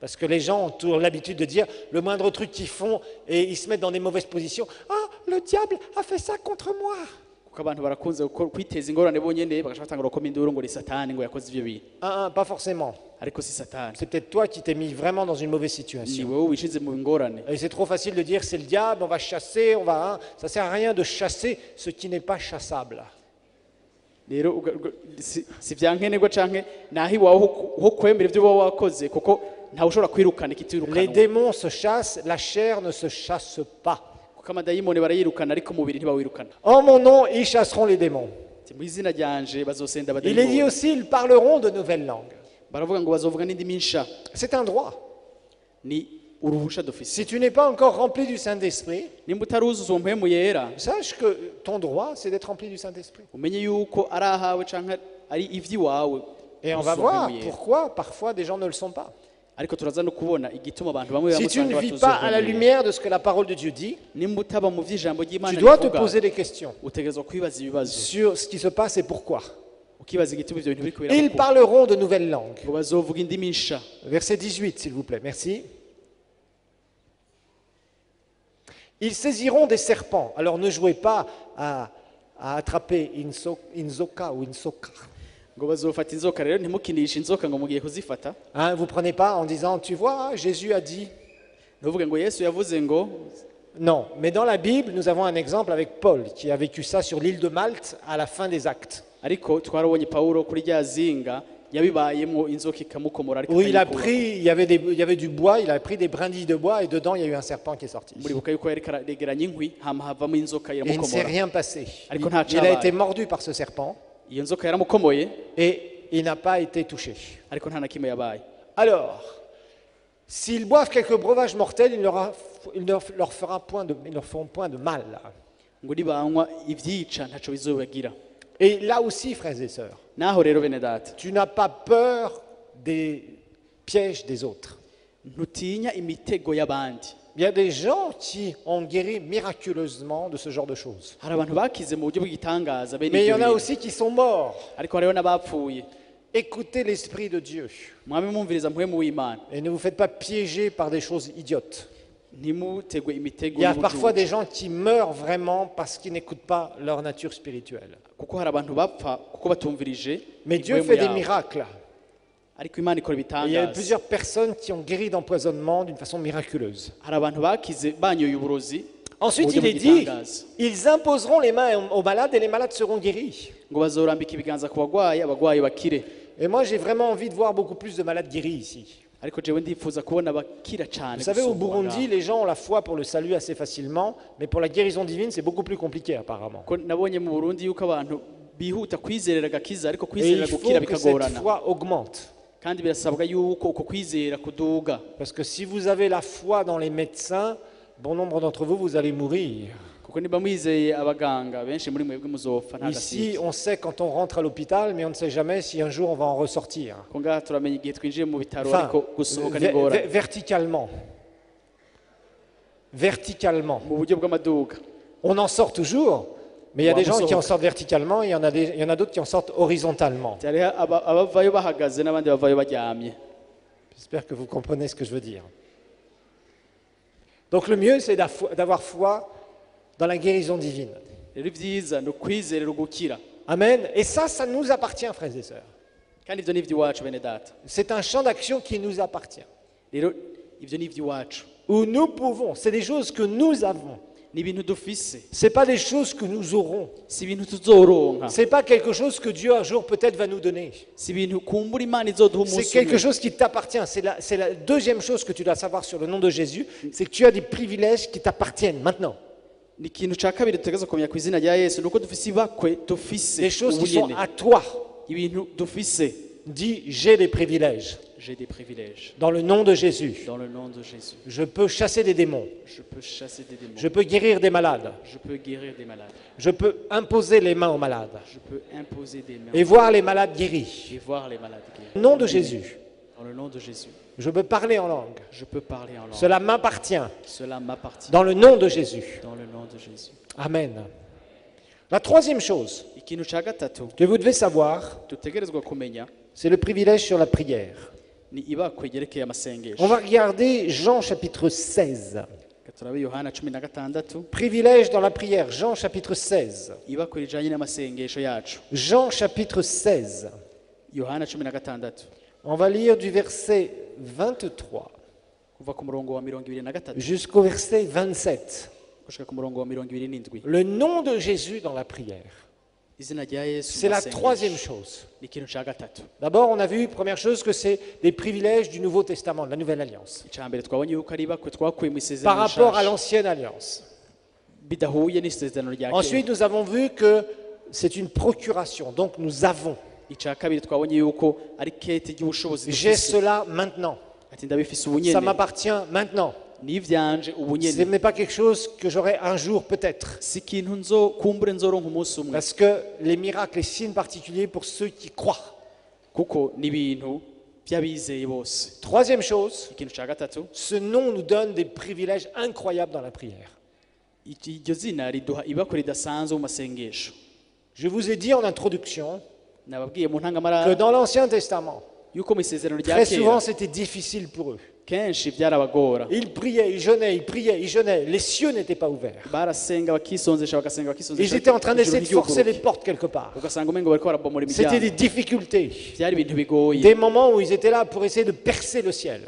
Parce que les gens ont toujours l'habitude de dire le moindre truc qu'ils font et ils se mettent dans des mauvaises positions. Ah, le diable a fait ça contre moi. kuko abantu barakunze kwiteza ingorane bonyene bagashaka gutanga gukoma induru ngo ni satani ngo yakoze ivyo bintu Pas forcément. ariko si satani C'est peut-être toi qui t'es mis vraiment dans une mauvaise ni situation. wewe wishize mu ngorane Et c'est trop facile de dire c'est le diable, on va chasser, on va. Ça sert à rien de chasser ce qui n'est pas chassable. rero si vyankenerwa canke naho iwawe ho kwemera ivyo uba wakoze kuko ntawe ushobora kwirukana Les ikitirukanwa démons se chassent, la chair ne se chasse pas. kuko amadayimoni barayirukana ariko umubiri ntibawirukana En mon nom, ils chasseront les démons. ati mu izina ryanje bazosenda Il est dit abadayimoni aussi, ils parleront de nouvelles langues. baravuga ngo bazovuga n'indimi nsha C'est un droit. ni uruhusha dufise Si tu n'es pas encore rempli du Saint-Esprit, nimba utaruzuza uwo mpwemu yera sache que ton droit, c'est d'être rempli du Saint-Esprit. umenye yuko ari ahawe canke ari ivy'iwawe Et on va kuzuza voir mpwemu yera. pourquoi parfois des gens ne le sont pas. ariko turaza no kubona igituma abantu bamwe Si tu ne bamusanga vis batuzuza pas à la mpwemu yera. lumière de ce que la parole de Dieu dit, nimba utaba mu vy'ijambo ry'Imana tu dois te rivuga, poser des questions utegerezwa kwibaza ibibazo sur ce qui se passe et pourquoi. ukibaza igituma ivyo bintu biriko Ils birabaho parleront de nouvelles langues. ngo bazovuga indimi nsha Verset 18, s'il vous plaît. Merci. Ils saisiront des serpents. Alors ne jouez pas à attraper inzoka ou insoka. ngo bazofata inzoka rero ntimukinishe inzoka ngo mugiye kuzifata Hein, vous ne prenez pas en disant, tu vois, Jésus a dit. ntuvuge ngo Yesu yavuze ngo Non, mais dans la Bible, nous avons un exemple avec Paul qui a vécu ça sur l'île de Malte à la fin des Actes. ariko twarabonye Pawulo kuri rya zinga yabibayemo inzoka ikamukomora ariko Où il a akayikura. pris, il y avait du bois, il a pris des brindilles de bois et dedans il y a eu un serpent qui est sorti. muribuka yuko yariko araregeranya inkwi hama havamo inzoka Et il ne s'est iramukomora rien passé. Ariko nta Il a cabaye. été mordu par ce serpent iyo nzoka yaramukomoye et il n'a pas été touché. ariko nta na kimwe yabaye. Alors, s'ils boivent quelques breuvages mortels, ils ne leur feront point de mal. ngo nibanywa ivyica ntaco bizobagira. Et là aussi, frères et sœurs, Naho rero bene data tu n'as pas peur des pièges des autres. ntutinya imitego y'abandi. Il y a des gens qui ont guéri miraculeusement de ce genre de choses. hari abantu bakize mu buryo bw'igitangaza bene Mais il y ibyo en a bintu. aussi qui sont morts. ariko hariho n'abapfuye. Écoutez l'Esprit de Dieu mwami mwumviriza mpwemu w'Imana et ne vous faites pas piéger par des choses idiotes. ntimutegwe imitego Il y a parfois y'ubujuju. des gens qui meurent vraiment parce qu'ils n'écoutent pas leur nature spirituelle. kuko hari abantu bapfa kuko batumvirije Mais Dieu impwemu fait des yabo. miracles. ariko Imana ikora Et il y a ibitangaza. plusieurs personnes qui ont guéri d'empoisonnement d'une façon miraculeuse. hari abantu bakize banyoye uburozi. Ensuite, mu buryo il est dit, bw'igitangaza. ils imposeront les mains aux malades et les malades seront guéris. ngo bazorambika ibiganza ku bagwayi abagwayi bakire. Et moi, j'ai vraiment envie de voir beaucoup plus de malades guéris ici. ariko jewe ndifuza kubona bakira cyane. Vous savez, au gusumba Burundi, ngaho. les gens ont la foi pour le salut assez facilement, mais pour la guérison divine, c'est beaucoup plus compliqué apparemment. ko nabonye mu Burundi yuko abantu bihuta kwizerera agakiza ariko Et kwizerera il faut gukira que cette bikagorana. foi augmente. kandi birasabwa yuko uko kwizera kuduga. Parce que si vous avez la foi dans les médecins, bon nombre d'entre vous, vous allez mourir. kuko niba mwizeye abaganga benshi muri mwebwe muzopfa nta Ici, gasibye. on sait quand on rentre à l'hôpital, mais on ne sait jamais si un jour on va en ressortir. ko ngaha turamenya igihe twinjiye mu bitaro Enfin, ariko gusohoka n'ingorane verticalement. Verticalement. mu buryo bw'amaduka. On en sort toujours, mais il y a Ouais, des gens on qui en sort. sortent verticalement, et il y en a d'autres qui en sortent horizontalement. hariho abavayo bahagaze n'abandi bavayo baryamye. J'espère que vous comprenez ce que je veux dire. Donc le mieux, c'est d'avoir foi dans la guérison divine. rero ibyiza ni ukwizerera ugukira. Amen. Et ça nous appartient, frères et sœurs. kandi ibyo ni iby'iwacu bene data. C'est un champ d'action qui nous appartient. rero ibyo ni iby'iwacu. Où nous pouvons, c'est des choses que nous avons. ni ibintu dufise. Ce n'est pas des choses que nous aurons. si ibintu tuzoronka. Ce n'est pas quelque chose que Dieu un jour peut-être va nous donner. si ibintu kumbura Imana izoduha C'est umunsi quelque umwe. chose qui t'appartient. C'est la deuxième chose que tu dois savoir sur le nom de Jésus, c'est que tu as des privilèges qui t'appartiennent maintenant. ni ikintu cya kabiri dutegereza kumenya ku izina rya Yesu ni uko dufise ibakwe dufise Des choses qui sont ubunyene. à toi. ibintu dufise. Dis, j'ai des privilèges. j'ai des privilèges. Dans le nom de Jésus, dans le nom de Jésus. je peux chasser des démons. je peux chasser des démons. Je peux guérir des malades. je peux guérir des malades. Je peux imposer les mains aux malades. je peux imposer des mains Et voir les malades guéris. et voir les malades guéris. Au nom de Jésus, dans le nom de Jésus. je peux parler en langue. je peux parler en langue. Cela m'appartient. Cela m'appartient. Dans le nom de Jésus. dans le nom de Jésus. Amen. La troisième chose ikintu cya gatatu que vous devez savoir, dutegerezwa kumenya c'est le privilège sur la prière. ni ibakwe ryerekeye amasengesho. On va regarder Jean chapitre 16. Reka turabe Yohana 16. Privilège dans la prière, Jean chapitre 16. ibakwe rijanye n'amasengesho yacu. Jean chapitre 16. Yohana 16. On va lire du verset 23 kuva ku murongo wa 23 jusqu'au verset 27. gushika ku murongo wa 27. Le nom de Jésus dans la prière. izina rya Yesu C'est la mu masengesho. troisième chose. ni ikintu cya gatatu. D'abord, on a vu, première chose, que c'est des privilèges du Nouveau Testament, de la Nouvelle Alliance, icya mbere twabonye yuko ari ibakwe twakuye mu par isezerano rapport à rishasha l'Ancienne Alliance. bidahuye n'isezerano rya kera. Ensuite, nous avons vu que c'est une procuration, donc nous avons. icya kabiri twabonye yuko ari kete ry'ubushobozi J'ai dufise. cela maintenant. ati ndabifise Ça ubunyene m'appartient maintenant. ni ivyanje Ce ubunyene. n'est pas quelque chose que j'aurai un jour peut-être. si ikintu kumbure nzoronka umunsi umwe Parce que les miracles, les signes particuliers pour ceux qui croient. kuko ni ibintu by'abizeye bose. Troisième chose, ikintu cya gatatu ce nom nous donne des privilèges incroyables dans la prière. iryo zina riduha ibakwe ridasanzwe mu masengesho. Je vous ai dit en introduction nababwiye mu que ntangamara dans l'Ancien Testament, yuko mu isezerano rya très souvent kera c'était difficile pour eux. kenshi byarabagora Ils priaient, ils jeûnaient, ils priaient, ils jeûnaient. Les cieux n'étaient pas ouverts. barasenga bakisonzesha bagasenga bakisonzesha Ils étaient en train d'essayer de ijuru forcer les ntiryuguruke. portes quelque part. ugasanga umengo bariko barabomora C'était imiryango des difficultés. byari ibintu bigoye Des moments où ils étaient là pour essayer de percer le ciel.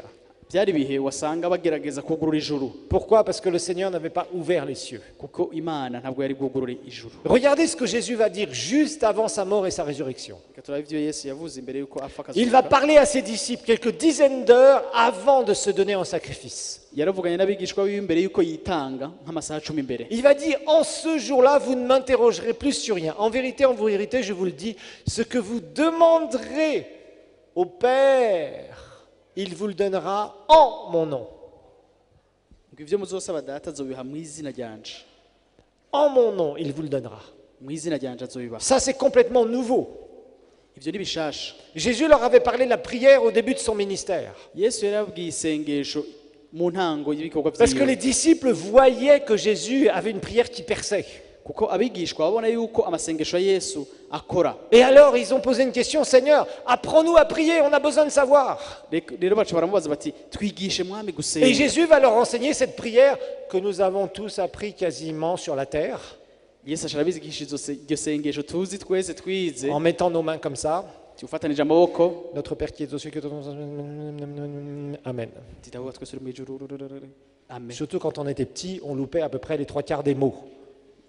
byari ibihe wasanga bagerageza kugurura ijuru Pourquoi? Parce que le Seigneur n'avait pas ouvert les cieux. kuko imana ntabwo yari bwugurure ijuru. Regardez ce que Jésus va dire juste avant sa mort et sa résurrection. Reka turabe ibyo yesu yavuze imbere yuko apfa Il va akazuka. parler à ses disciples quelques dizaines d'heures avant de se donner en sacrifice. yaravuganye n'abigishwa biwe imbere yuko yitanga nk'amasaha 10 imbere. Il va dire, en ce jour-là, vous ne m'interrogerez plus sur rien. En vérité, je vous le dis, ce que vous demanderez au Père, il vous le donnera en mon nom. ngo ivyo muzosaba data azobiha mu izina ryanje, En mon nom, il vous le donnera. mu izina ryanje azobibaha. Ça, c'est complètement nouveau. Ivyo ni bishasha. Jésus leur avait parlé de la prière au début de son ministère. Yesu yarabwiye isengesho mu ntango y'ibikorwa Parce que les vyiwe disciples voyaient que Jésus avait une prière qui perçait. kuko abigishwa babona yuko amasengesho ya Yesu akora. Et alors, ils ont posé une question, Seigneur, apprends-nous à prier, on a besoin de savoir. Rero baca baramubaza bati twigishe mwami Et gusenga. Jésus va leur enseigner cette prière que nous avons tous appris quasiment sur la terre, Yesu asharabizigisha iryo sengesho tuzi twese twize en mettant nos mains comme ça. tufatanije amaboko Notre Père qui est aux cieux, Amen. titavuga twese uri mu ijuru. Amen. Surtout quand on était petit, on loupait à peu près les 3/4 des mots.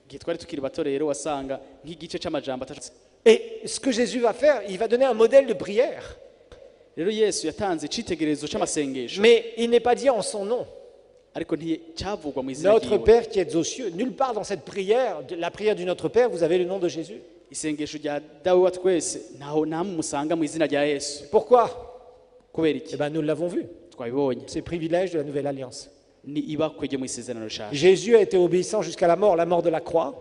Igihe twari tukiri bato rero wasanga nk'igice c'amajambo atatu. Et ce que Jésus va faire, il va donner un modèle de prière. Rero Yesu yatanze icitegererezo c'amasengesho Mais il n'est pas dit en son nom. ariko nticavugwa mu izina Notre ryiwe. Père qui est aux cieux. Nulle part dans cette prière, la prière du Notre Père, vous avez le nom de Jésus. Isengesho rya dawe wa twese ntaho namwe musanga mu izina rya Yesu. Pourquoi? Kubera Eh iki? bien, nous l'avons vu. Twabibonye C'est le privilège de la nouvelle alliance. ni ibakwe ryo mu isezerano rishasha. Jésus a été obéissant jusqu'à la mort de la croix.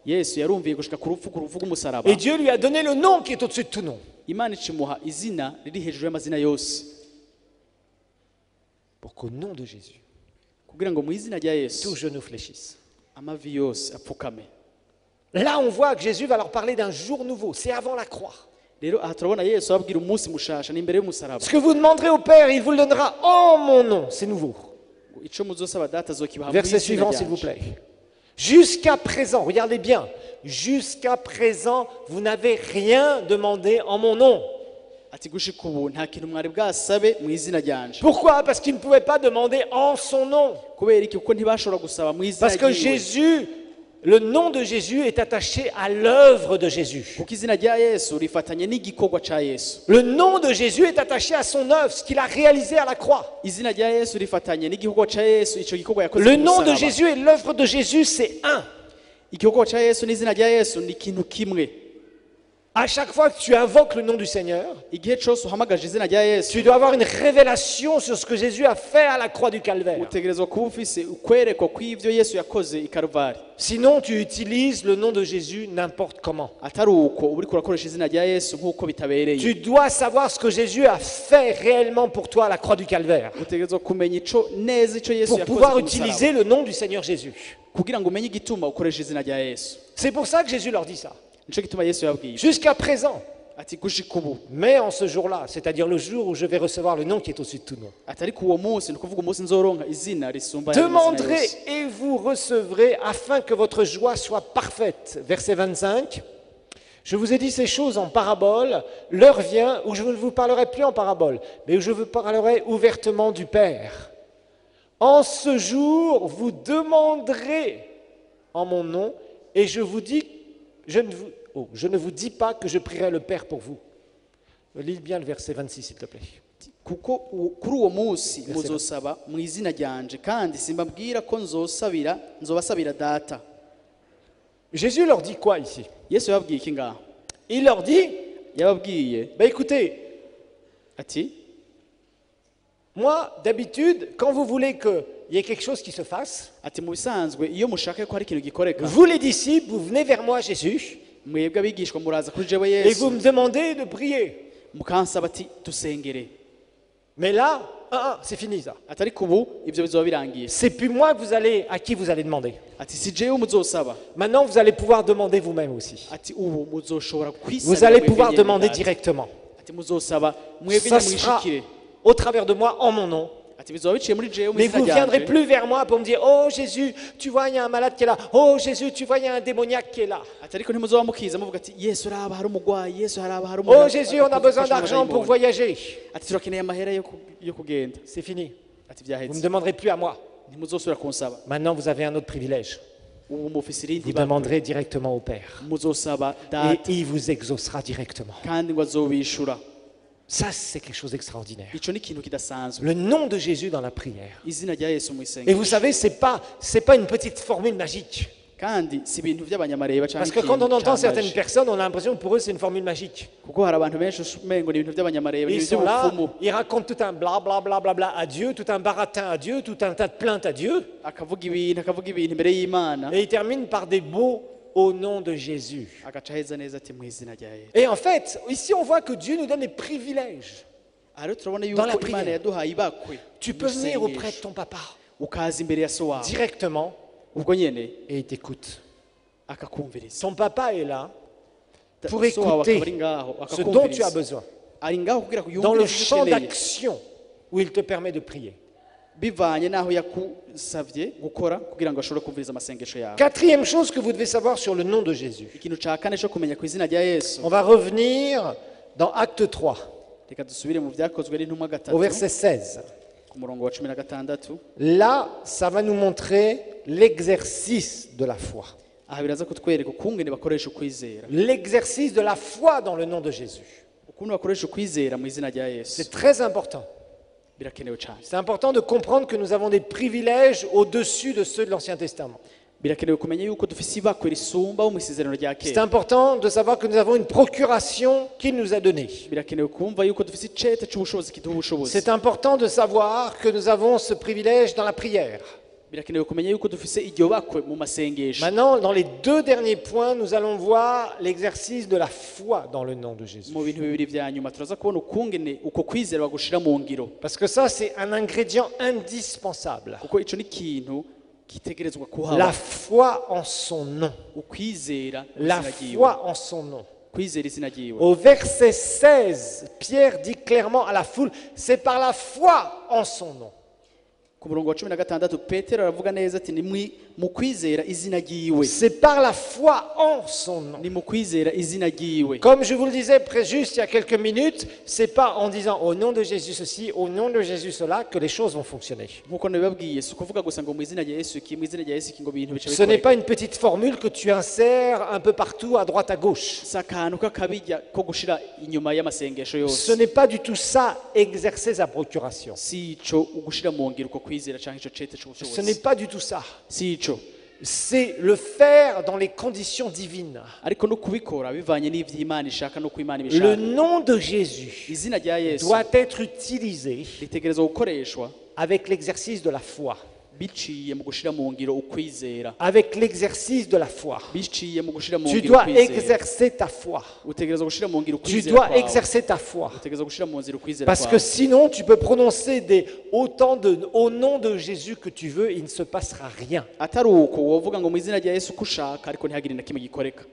Yesu yarumviye gushika ku rupfu rw'umusaraba. Et Dieu lui a donné le nom qui est au-dessus de tout nom. Imana icimuha izina riri hejuru y'amazina yose Pour qu'au nom de Jésus, kugira ngo mu izina rya tout Yesu genou fléchisse. amavi yose apfukame. Là, on voit que Jésus va leur parler d'un jour nouveau. C'est avant la croix. Rero aha turabona Yesu ababwira umunsi mushasha n'imbere y'umusaraba. Ce que vous demanderez au Père, il vous le donnera en mon nom. C'est nouveau. Ico muzosaba data azokibaha mu Verset izina suivant, s'il vous ryanje. plaît. Jusqu'à présent, regardez bien, jusqu'à présent, vous n'avez rien demandé en mon nom. Ati gushika ubu nta kintu mwari bwasabe mu izina ryanje. Pourquoi? Parce qu'ils ne pouvaient pas demander en son nom. Kubera iki? Kuko ntibashobora gusaba mu izina Parce que ryiwe. Jésus, le nom de Jésus est attaché à l'œuvre de Jésus. Kuko izina rya Yesu rifatanye n'igikorwa ca Yesu. Le nom de Jésus est attaché à son œuvre, ce qu'il a réalisé à la croix. Izina rya Yesu rifatanye n'igikorwa ca Yesu, ico gikorwa yakoze Le ku nom de musaraba. Jésus et l'œuvre de Jésus, c'est un. Igikorwa ca Yesu n'izina rya Yesu ni ikintu kimwe. À chaque fois que tu invoques le nom du Seigneur, Igihe cose uhamagaje izina rya Yesu tu dois avoir une révélation sur ce que Jésus a fait à la croix du Calvaire. utegerezwa kuba ufise ukwerekwa kw'ivyo Yesu yakoze i Karuvali. Sinon, tu utilises le nom de Jésus n'importe comment. Atari uko uba uriko urakoresha izina rya Yesu nk'uko bitabereye. Tu dois savoir ce que Jésus a fait réellement pour toi à la croix du Calvaire. Utegerezwa kumenya ico neza ico Yesu Pour yakoze pouvoir ku utiliser musaraba. le nom du Seigneur Jésus. Kugira ngo umenye igituma ukoresha izina rya Yesu. C'est pour ça que Jésus leur dit ça. Nico gituma Yesu yabwiye. Jusqu'à présent. Ati gushika ubu. Mais en ce jour-là, c'est-à-dire le jour où je vais recevoir le nom qui est au-dessus de tout nom. Atari ku uwo munsi ni ukuvuga umunsi nzoronka izina risumba ayandi mazina Demanderez yose. et vous recevrez afin que votre joie soit parfaite. Verset 25. Je vous ai dit ces choses en parabole. L'heure vient où je ne vous parlerai plus en parabole, mais où je vous parlerai ouvertement du Père. En ce jour, vous demanderez en mon nom, et je vous dis, je ne vous dis pas que je prierai le Père pour vous. Lis bien le verset 26, s'il te plaît. Kuko kuri uwo munsi muzosaba mu izina ryanje kandi simbabwira ko nzobasabira data. Jésus leur dit quoi ici? Yesu yababwiye iki ngaho? Il leur dit, Yababwiye écoutez, ati moi, d'habitude, quand vous voulez qu'il y ait quelque chose qui se fasse, ati mu bisanzwe iyo mushaka ko hari ikintu gikoreka vous les disciples, vous venez vers moi, Jésus, mwebwe abigishwa muraza kuri jewe et vous Yesu me demandez de prier. mukansaba ati dusengere. Mais là, c'est fini ça. Atari kubu ivyo bizoba birangiye. C'est plus moi à qui vous allez demander. Ati si jewe muzosaba. Maintenant, vous allez pouvoir demander vous-même aussi. Ati ubu muzoshobora kwisaba. Vous allez pouvoir demander directement. Ati muzosaba mwebwe Ça sera nyamwishikire. au travers de moi, en mon nom, ati bizoba biciye muri jewe mu Mais izina vous ne viendrez ryanje plus vers moi pour me dire, oh Jésus, tu vois, il y a un malade qui est là. Oh Jésus, tu vois, il y a un démoniaque qui est là. ati ariko ntimuzoba mukiza muvuga ati yesu araba hari umugwayi yesu araba hari Oh Jésus, on a besoin d'argent pour voyager. ati turakeneye amahera yo kugenda C'est fini. ati Vous ne me vyaheze demanderez plus à moi. ntimuzosubira kunsaba Maintenant, vous avez un autre privilège. ubu mufise irindi Vous banga demanderez directement au Père. muzosaba Et data il vous exaucera directement. kandi ngo azobishura Ça, c'est quelque chose d'extraordinaire. ico ni ikintu kidasanzwe Le nom de Jésus dans la prière. izina rya yesu mu Et vous isengesho savez, c'est pas une petite formule magique. kandi si ibintu by'abanyamareba Parce canke que quand on entend certaines ikintu personnes, on a l'impression que pour eux, c'est une formule magique. kuko hari abantu benshi umengo ni ibintu by'abanyamareba ni Ils ibintu sont là, by'ubupfumu ils racontent tout un bla bla bla bla bla à Dieu, tout un baratin à Dieu, tout un tas de plaintes à Dieu. akavuga ibintu imbere y'imana Et ils terminent par des mots au nom de Jésus. agaca aheza neza ati mu izina rya yesu Et en fait, ici, on voit que Dieu nous donne des privilèges. aha rero turabona Dans la yuko imana prière. yaduhaye ibakwe Tu mu peux venir auprès de isengesho. ton papa ukaza imbere ya so wawe directement ubwo nyene et il t'écoute. akakumviriza Ton papa est là pour so wawe écouter akaba ari ngaho ce dont tu as akakumviriza besoin. ari ngaho kugira ngo Dans le yumvirize ivyo champ ukeneye d'action où il te permet de prier. bivanye n'aho yakusavye gukora kugira ngo ashobore kumviriza amasengesho yawe Quatrième chose que vous devez savoir sur le nom de Jésus. ikintu ca kane co kumenya ku izina rya yesu On va revenir dans Acte 3, reka dusubire mu vyakozwe n'intumwa au gatatu verset 16. ku murongo wa 16 Là, ça va nous montrer l'exercice de la foi. aha biraza kutwereka ukungene bakoresha ukwizera L'exercice de la foi dans le nom de Jésus. ukuntu bakoresha ukwizera mu izina rya yesu C'est très important. birakenewe cyane C'est important de comprendre que nous avons des privilèges au-dessus de ceux de l'Ancien Testament. birakenewe kumenya yuko dufise ibakwe risumba mu isezerano rya C'est kera important de savoir que nous avons une procuration qu'il nous a donnée. birakenewe kumva yuko dufise icete c'ubushobozi kiduha ubushobozi C'est important de savoir que nous avons ce privilège dans la prière. birakenewe kumenya yuko dufise iryo bakwe mu masengesho Maintenant, dans les deux derniers points, nous allons voir l'exercice de la foi dans le nom de Jésus. mu bintu bibiri vya nyuma turaza kubona ukungene uko kwizera bagushira mu ngiro Parce que ça, c'est un ingrédient indispensable. kuko ico ni ikintu gitegerezwa La kuhaba foi en son nom. ukwizera La izina ryiwe foi en son nom. kwizera izina ryiwe Au verset 16, Pierre dit clairement à la foule, c'est par la foi en son nom. ku murongo wa 16 petero aravuga neza ati ni mu kwizera izina ryiwe C'est par la foi en son nom. ni mu kwizera izina ryiwe Comme je vous le disais juste il y a quelques minutes, c'est pas en disant au nom de Jésus ceci, au nom de Jésus cela que les choses vont fonctionner. nkuko nabibabwiye si ukuvuga gusa ngo mu izina rya yesu iki mu izina rya yesu iki ngo ibintu bica Ce n'est bikoreka pas une petite formule que tu insères un peu partout à droite à gauche. si akantu k'akabijya ko gushira inyuma y'amasengesho Ce yose n'est pas du tout ça, exercer sa procuration. si ico ugushira mu ngiro uko kwizera canke ico cete Ce n'est c'ubushobozi pas du tout ça. si ico C'est le faire dans les conditions divines. ariko no kubikora bivanye n'ivy'imana ishaka no kw'imana Le ibishaka nom de Jésus izina rya yesu doit être utilisé ritegerezwa gukoreshwa avec l'exercice de la foi. biciye mu gushira mu ngiro ukwizera Avec l'exercice de la foi. biciye mu gushira mu Tu ngiro dois ukwizera exercer ta foi. utegerezwa gushira mu ngiro Tu ukwizera dois kwawe exercer ta foi. utegerezwa gushira mu nzira ukwizera Parce que kwawe sinon, tu peux prononcer au nom de Jésus que tu veux, il ne se passera rien. atari uko wovuga ngo mu izina rya yesu uko ushaka ariko ntihagire na kimwe gikoreka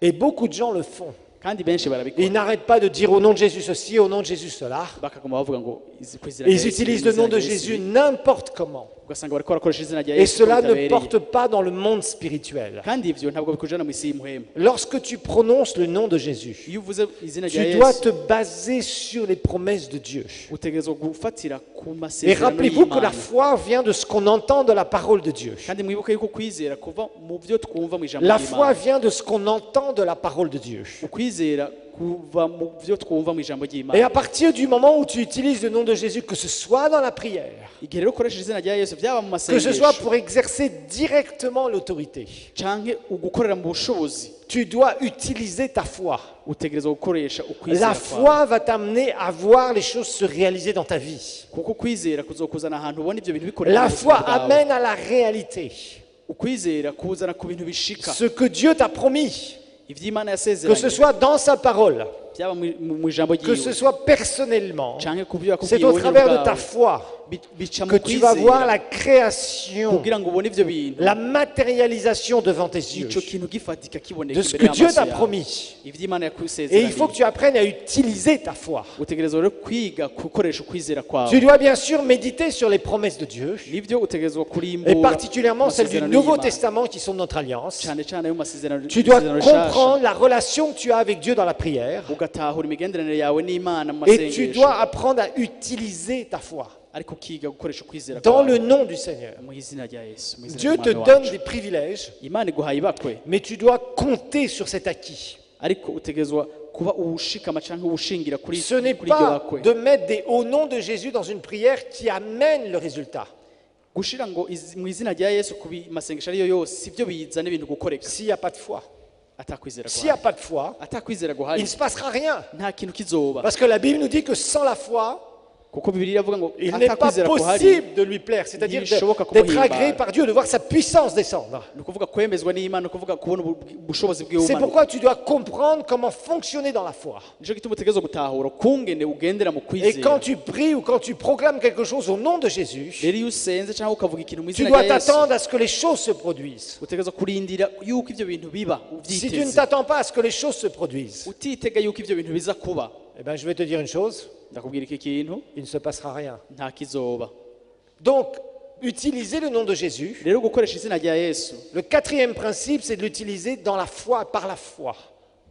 Et beaucoup de gens le font. kandi benshi Ils barabikora n'arrêtent pas de dire au nom de Jésus ceci, au nom de Jésus cela. bakaguma bavuga ngo kwizera Et ils utilisent le nom de Jésus n'importe comment. ugasanga bariko barakoresha izina rya Et yesu cela uko ne bitabereye. porte pas dans le monde spirituel. kandi ivyo ntabwo bikujana mu isi y'umuhemu Lorsque tu prononces le nom de Jésus, iyo uvuze izina rya tu dois yesu te baser sur les promesses de Dieu. utegerezwa gufatira ku Et masezerano rappelez-vous que la y'imana foi vient de ce qu'on entend de la parole de Dieu. kandi mwibuke yuko kwizera kuva mu byo twumva mu ijambo La foi ry'imana vient de ce qu'on entend de la parole de Dieu. ukwizera kuva mu byo twumva mu ijambo Et ry'imana à partir du moment où tu utilises le nom de Jésus, que ce soit dans la prière, igihe rero ukoresheje izina rya yesu byaba mu que ce soit masengesho pour exercer directement l'autorité, canke ugukorera mu bushobozi tu dois utiliser ta foi. utegerezwa gukoresha ukwizera La kwawe foi va t'amener à voir les choses se réaliser dans ta vie. kuko ukwizera kuzokuzana ahantu ubona ibyo bintu bikorera La mu buzima foi bwawe. amène à la réalité. ukwizera kuzana ku bintu bishika Ce que Dieu t'a promis, ivy'imana que ce yasezeranye soit dans sa parole, byaba mu ijambo que ce ryiwe soit personnellement, canke ku byo c'est yakubwiye au wowe travers de ubwawe. ta foi Bica que mu tu vas voir kwizera la création, kugira ngo ubone ivyo bintu la matérialisation devant tes yeux ico kintu gifatika kiboneka de ce imbere que Dieu y'amaso t'a yawe promis. ivyo Imana Et il faut yakusezeraniye que tu apprennes à utiliser ta foi. utegerezwa rero kwiga gukoresha ukwizera Tu kwawe dois bien sûr méditer sur les promesses de Dieu, nivyo utegerezwa et kurimbura particulièrement celles du amasezerano Nouveau y'Imana. Testament qui sont de notre alliance. cane cane ayo masezerano Tu dois amasezerano nshasha. comprendre la relation que tu as avec Dieu dans la prière, ugatahura imigenderanire yawe n'Imana mu et tu masengesho dois apprendre à utiliser ta foi ariko ukiga gukoresha ukwizera dans kwawe le nom du Seigneur. mu izina rya Yesu mu izina Dieu te ry'Umwami donne wacu. des privilèges, Imana iguhaye ibakwe mais tu dois compter sur cet acquis. ariko utegerezwa kuba uwushikama canke uwushingira kuri Ce n'est kuri iryo pas bakwe de mettre au nom de Jésus dans une prière qui amène le résultat. gushira ngo mu izina rya Yesu ku masengesho ariyo yose sivyo bizana ibintu gukoreka S'il n'y a pas de foi, atakwizera s'il n'y a guhari pas de foi, atakwizera il guhari ne se passera rien. nta kintu kizoba Parce que la Bible nous dit que sans la foi, kuko Bibiliya iravuga ngo il n'est pas atakwizera guhari possible de lui plaire, c'est-à-dire Ntibishoboka d'être kumuhimbara. agréé par Dieu, de voir sa puissance descendre. ni ukuvuga kwemezwa n'Imana ni ukuvuga kubona ubushobozi C'est bw'Imana pourquoi tu dois comprendre comment fonctionner dans la foi. nico gituma utegerezwa gutahura kungene ugendera mu Et quand kwizera tu pries ou quand tu proclames quelque chose au nom de Jésus, rero iyo usenze cyangwa ukavuga ikintu mu tu izina dois rya Yesu t'attendre à ce que les choses se produisent. utegerezwa kurindira yuko ivyo bintu biba Si tu ne uvyiteze t'attends pas à ce que les choses se produisent, utitega yuko ivyo bintu biza kuba eh ben, je vais te dire une chose, ndakubwira iki kintu il ne se passera rien. nta kizoba Donc, utiliser le nom de Jésus. rero gukoresha izina rya Yesu Le quatrième principe, c'est de l'utiliser dans la foi, par la foi.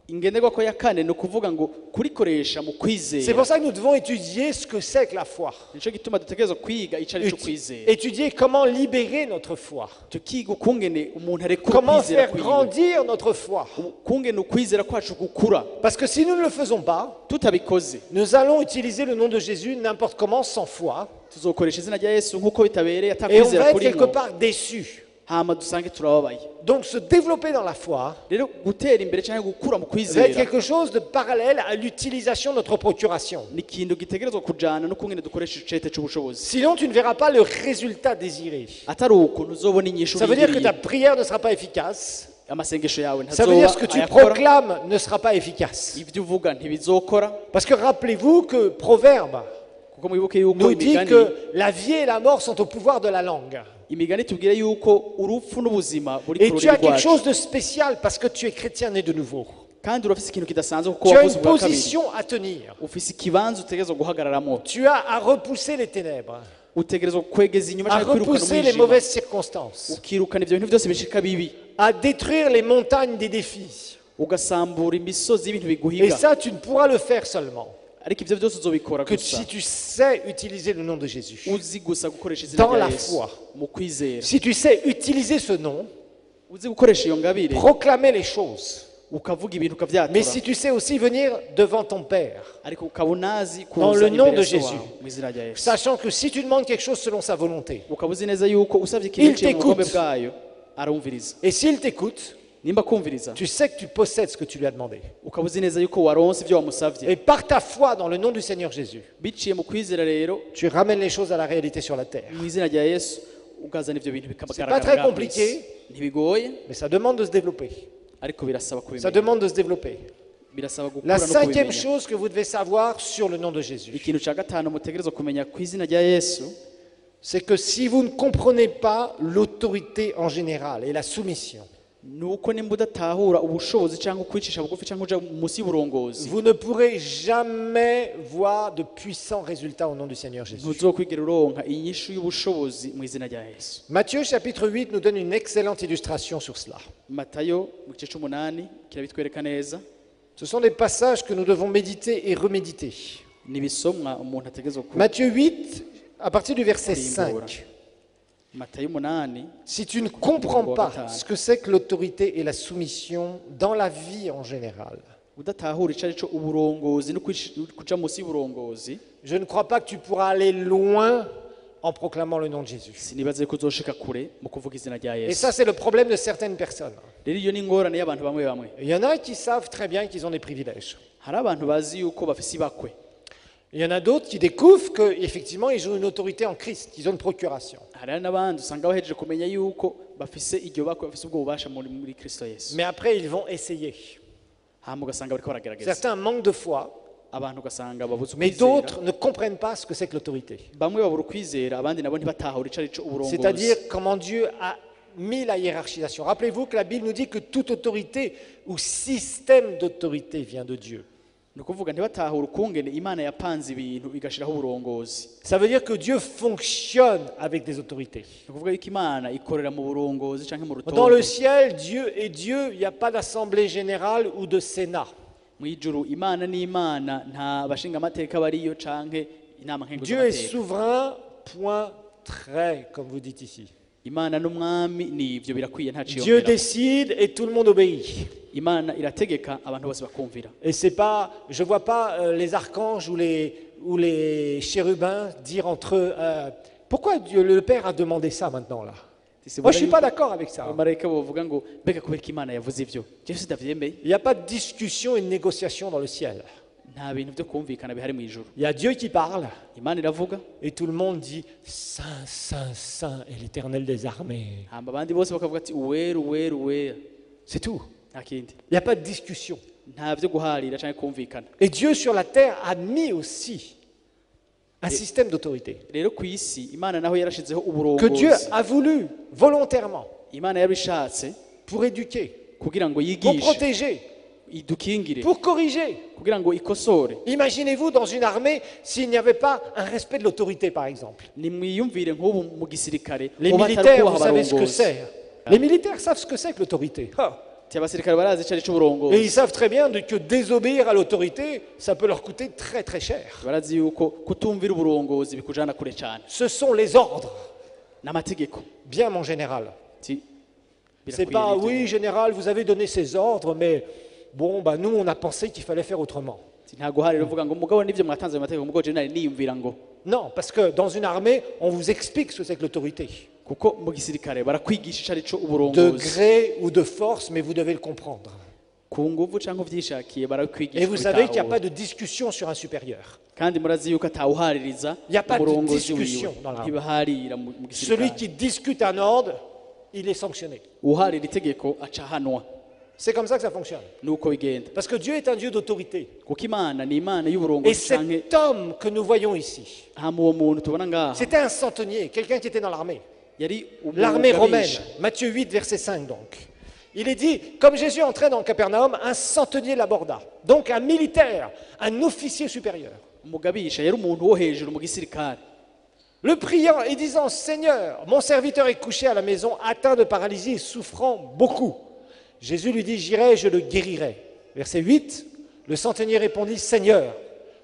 ingenderwako ya kane ni ukuvuga ngo kurikoresha mu C'est kwizera pour ça que nous devons étudier ce que c'est que la foi. nico gituma dutegerezwa kwiga ico ari cyo kwizera Étudier comment libérer notre foi. tukiga ukungene umuntu arekura Comment ukwizera faire kwiwe grandir notre foi. ukungene ukwizera kwacu gukura Parce que si nous ne le faisons pas, tutabikoze nous allons utiliser le nom de Jésus n'importe comment, sans foi, tuzokoresha izina rya Yesu nk'uko bitabereye et on atakwizera va être quelque kurimo part déçu. hama dusange turababaye Donc se développer dans la foi rero gutera imbere cyangwa gukura mu va être kwizera quelque chose de parallèle à l'utilisation de notre procuration. ni ikintu gitegerezwa kujana n'ukungene dukoresha icete c'ubushobozi Sinon, tu ne verras pas le résultat désiré. atari uko ntuzobona inyishu Ça veut dire que ta urindiriye prière ne sera pas efficace. amasengesho yawe Ça veut dire ntazoba ce que tu ayakora proclames ne sera pas efficace. ivyo uvuga ntibizokora Parce que rappelez-vous que Proverbe kuko mwibuke yuko nous dit imigani que la vie et la mort sont au pouvoir de la langue. imigani tubwire yuko urupfu n'ubuzima buri Et ku tu as rurimi quelque rwacu chose de spécial parce que tu es chrétien né de nouveau. kandi urafise ikintu kidasanzwe kuko Tu as wavuze une ubwa kabiri position à tenir. ufise ikibanza utegerezwa guhagararamo Tu as à repousser les ténèbres, utegerezwa kwegeza inyuma à cyangwa kwirukana repousser les umwijima mauvaises circonstances, ukirukana ivyo bintu byose bishika bibi à détruire les montagnes des défis. ugasambura imisozi y'ibintu Et biguhiga ça, tu ne pourras le faire seulement ariko ivyo byose uzobikora que gusa si tu sais utiliser le nom de Jésus. uzi gusa gukoresha izina Dans rya la Yesu foi. mu kwizera Si tu sais utiliser ce nom, uzi gukoresha iyo ngabire proclamer les choses. ukavuga ibintu Mais ukavyatura si tu sais aussi venir devant ton Père, ariko ukaba unazi Dans kuza le nom imbere de ya so Jésus. wawe mu izina rya Yesu sachant que si tu demandes quelque chose selon sa volonté, ukaba uzi neza yuko usabye Il ikintu ciye mu bugombe t'écoute. bwayo arumviriza et s'il t'écoute, nimba kumviriza tu sais que tu possèdes ce que tu lui as demandé. ukaba uzi neza yuko waronse ivyo wamusavye Et par ta foi dans le nom du Seigneur Jésus, biciye mu kwizera rero tu ramènes les choses à la réalité sur la terre. mu izina rya Yesu ukazana ivyo bintu C'est pas bikagaragara très ngaho compliqué. kw'isi. ntibigoye Mais ça demande de se développer. ariko birasaba Ça kubimenya demande de se développer. birasaba gukura La no cinquième kubimenya chose que vous devez savoir sur le nom de Jésus, ikintu ca gatanu mutegerezwa kumenya ku izina rya Yesu c'est que si vous ne comprenez pas l'autorité en général et la soumission, nuko nimba udatahura ubushobozi cyangwa ukwicisha bugufi cyangwa uja munsi y'uburongozi vous ne pourrez jamais voir de puissants résultats au nom du Seigneur Jésus. ntuzokwigera uronka inyishu y'ubushobozi mu izina rya Yesu Matthieu chapitre 8 nous donne une excellente illustration sur cela. Matayo mu gice c'umunani kirabitwereka neza Ce sont des passages que nous devons méditer et reméditer. nibisomwa umuntu ategerezwa Matthieu 8, à partir du verset kurimbura 5. Matayo umunani Si tu ne comprends pas ce que c'est que l'autorité et la soumission dans la vie en général, udatahura ico arico uburongozi no kuja munsi y'uburongozi je ne crois pas que tu pourras aller loin en proclamant le nom de Jésus. sinibaze ko uzoshika kure mu kuvuga izina rya Et Yesu ça, c'est le problème de certaines personnes. rero iyo ni ingorane y'abantu bamwe bamwe Il y en a qui savent très bien qu'ils ont des privilèges. hari abantu bazi yuko bafise ibakwe Il y en a d'autres qui découvrent qu'effectivement, ils ont une autorité en Christ, ils ont une procuration. hari n'abandi usanga bahejeje kumenya yuko bafise iryo bakwe bafise ubwo bubasha muri Kristo Yesu Mais après, ils vont essayer. hama ugasanga bariko baragerageza Certains manquent de foi, abantu ugasanga babuze mais ukwizera d'autres ne comprennent pas ce que c'est que l'autorité. bamwe babura ukwizera abandi nabo ntibatahura ico arico uburongozi C'est-à-dire comment Dieu a mis la hiérarchisation. Rappelez-vous que la Bible nous dit que toute autorité ou système d'autorité vient de Dieu. ni ukuvuga ntibatahura ukungene imana yapanze ibintu igashiraho uburongozi Ça veut dire que Dieu fonctionne avec des autorités. ni ukuvuga yuko imana ikorera mu burongozi canke mu Dans le rutonde ciel, Dieu est Dieu, il n'y a pas d'assemblée générale ou de sénat. mw'ijuru imana n'imana nta bashinga amateka bariyo canke inama Dieu est nkenguzamateka souverain, point, trait, comme vous dites ici. imana n'umwami nivyo birakwiye nta Dieu ciyongera décide et tout le monde obéit. imana irategeka abantu bose bakumvira Et c'est pas, je vois pas les archanges ou les chérubins dire entre eux, pourquoi Dieu le Père a demandé ça maintenant là? Moi je suis pas d'accord avec ça. abamarayika bovuga ngo mbega kubera ko imana yavuze ivyo jewe sindavyemeye Il n'y a pas de discussion et de négociation dans le ciel. nta bintu vyo kumvikana bihari mw'ijuru Il y a Dieu qui parle imana iravuga et tout le monde dit Saint, Saint, Saint est l'Éternel des armées. hamba abandi bose bakavuga ati uwera uwera uwera C'est tout. nta kindi Il n'y a pas de discussion. nta vyo guharira canke kumvikana Et Dieu sur la terre a mis aussi un système d'autorité rero ku isi imana naho yarashizeho que Dieu uburongozi a voulu volontairement imana yabishatse pour éduquer, kugira ngo pour yigishe protéger, idukingire pour corriger. kugira ngo ikosore Imaginez-vous dans une armée s'il n'y avait pas un respect de l'autorité, par exemple. nimwiyumvire nk'ubu mu gisirikare Les hoba hatari militaires, kubaha vous savez ce que abarongozi c'est. Les militaires savent ce que c'est que l'autorité. Ah. ti abasirikare barazi ico ari Et c'uburongozi ils savent très bien que désobéir à l'autorité, ça peut leur coûter très très cher. barazi yuko kutumvira uburongozi bikujana kure cyane Ce sont les ordres. n'amategeko Bien, mon général. ti C'est birakwiye pas, n'ivyo. oui, général, vous avez donné ces ordres, mais bon, bah, nous, on a pensé qu'il fallait faire autrement. Ti nta guharira uvuga ngo mugabo n'ivyo mwatanze ayo mategeko mugabo je nari niyumvira ngo Non, parce que dans une armée, on vous explique ce que c'est que l'autorité. kuko mu gisirikare barakwigisha ico ari co De uburongozi gré ou de force, mais vous devez le comprendre. ku nguvu canke uvyishakiye barakwigisha Et vous savez qu'il n'y a kubitahura. pas de discussion sur un supérieur. kandi murazi yuko atawuhaririza Il y a pas de umurongozi wiwe discussion dans l'arme. ntibaharira mu Celui gisirikare qui discute un ordre, il est sanctionné. uharira itegeko aca ahanwa C'est comme ça que ça fonctionne. nuko bigenda Parce que Dieu est un Dieu d'autorité. kuko imana ni imana Et y'uburongozi canke cet homme que nous voyons ici, hama uwo muntu tubona ngaha c'était un centenier, quelqu'un qui était dans l'armée. yari L'armée romaine, umugabisha. Matthieu 8, verset 5 donc. Il est dit, comme Jésus entrait dans Capernaum, un centenier l'aborda. Donc un militaire, un officier supérieur. umugabisha yari umuntu wo hejuru mu gisirikare Le priant et disant, Seigneur, mon serviteur est couché à la maison, atteint de paralysie et souffrant beaucoup. Jésus lui dit, j'irai et je le guérirai. Verset 8, le centenier répondit, Seigneur,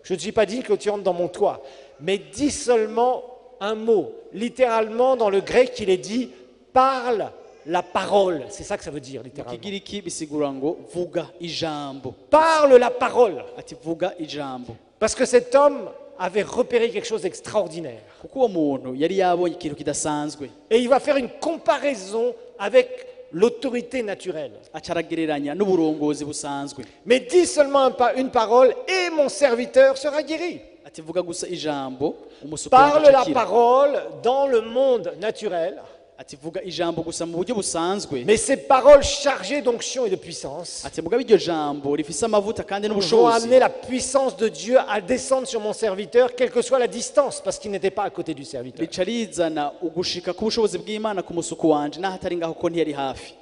je ne suis pas digne que tu entres dans mon toit, mais dis seulement un mot. Littéralement, dans le grec, il est dit, parle la parole. C'est ça que ça veut dire, mu littéralement. kigiriki bisigura ngo vuga ijambo Parle la parole. ati vuga ijambo Parce que cet homme avait repéré quelque chose d'extraordinaire. kuko uwo muntu yari yabonye ikintu kidasanzwe Et il va faire une comparaison avec l'autorité naturelle. aca aragereranya n'uburongozi busanzwe Mais dis seulement une parole et mon serviteur sera guéri. ati vuga gusa ijambo umusuku Parle wanjye la akira. parole dans le monde naturel, ati vuga ijambo gusa mu buryo busanzwe mais ces paroles chargées d'onction et de puissance ati mugabe iryo jambo rifise amavuta kandi vont n'ubushobozi amener la puissance de Dieu à descendre sur mon serviteur, quelle que soit la distance, parce qu'il n'était pas à côté du serviteur. rica rizana ugushika k'ubushobozi bw'imana ku musuku wanje n'aho atari ngaho ko ntiyari hafi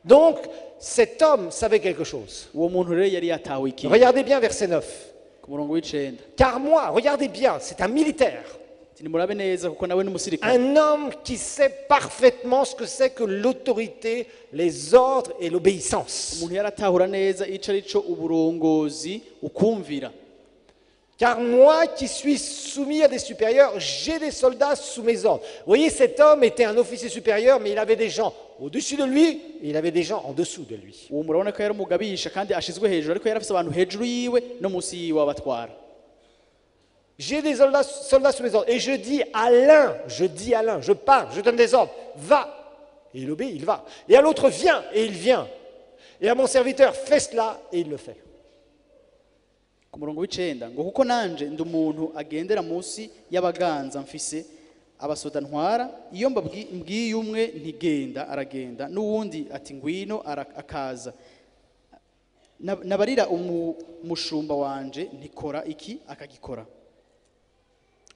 Donc, cet homme savait quelque chose. uwo muntu rero yari yatawe ikintu Regardez bien verset 9. ku murongo w'icenda Car moi, regardez bien, c'est un militaire, ati nimurabe neza kuko nawe n'umusirikare un homme qui sait parfaitement ce que c'est que l'autorité, les ordres et l'obéissance. umuntu yaratahura neza ico ari co uburongozi ukumvira Car moi qui suis soumis à des supérieurs, j'ai des soldats sous mes ordres. Vous voyez, cet homme était un officier supérieur, mais il avait des gens au-dessus de lui et il avait des gens en dessous de lui. uwo murabona ko yari umugabisha kandi ashizwe hejuru ariko yari afise abantu hejuru yiwe no munsi yiwe abatwara J'ai des soldats sous mes ordres. Et je dis à l'un, je parle, je donne des ordres, va. Et il obéit, il va. Et à l'autre, viens, et il vient. Et à mon serviteur, fais cela, et il le fait. ku murongo w'icenda ngo kuko nanje ndi umuntu agendera munsi y'abaganza mfise abasoda ntwara iyo mbwiye umwe ntigenda aragenda n'uwundi ati ngwino akaza nabarira umushumba wanje ntikora iki akagikora.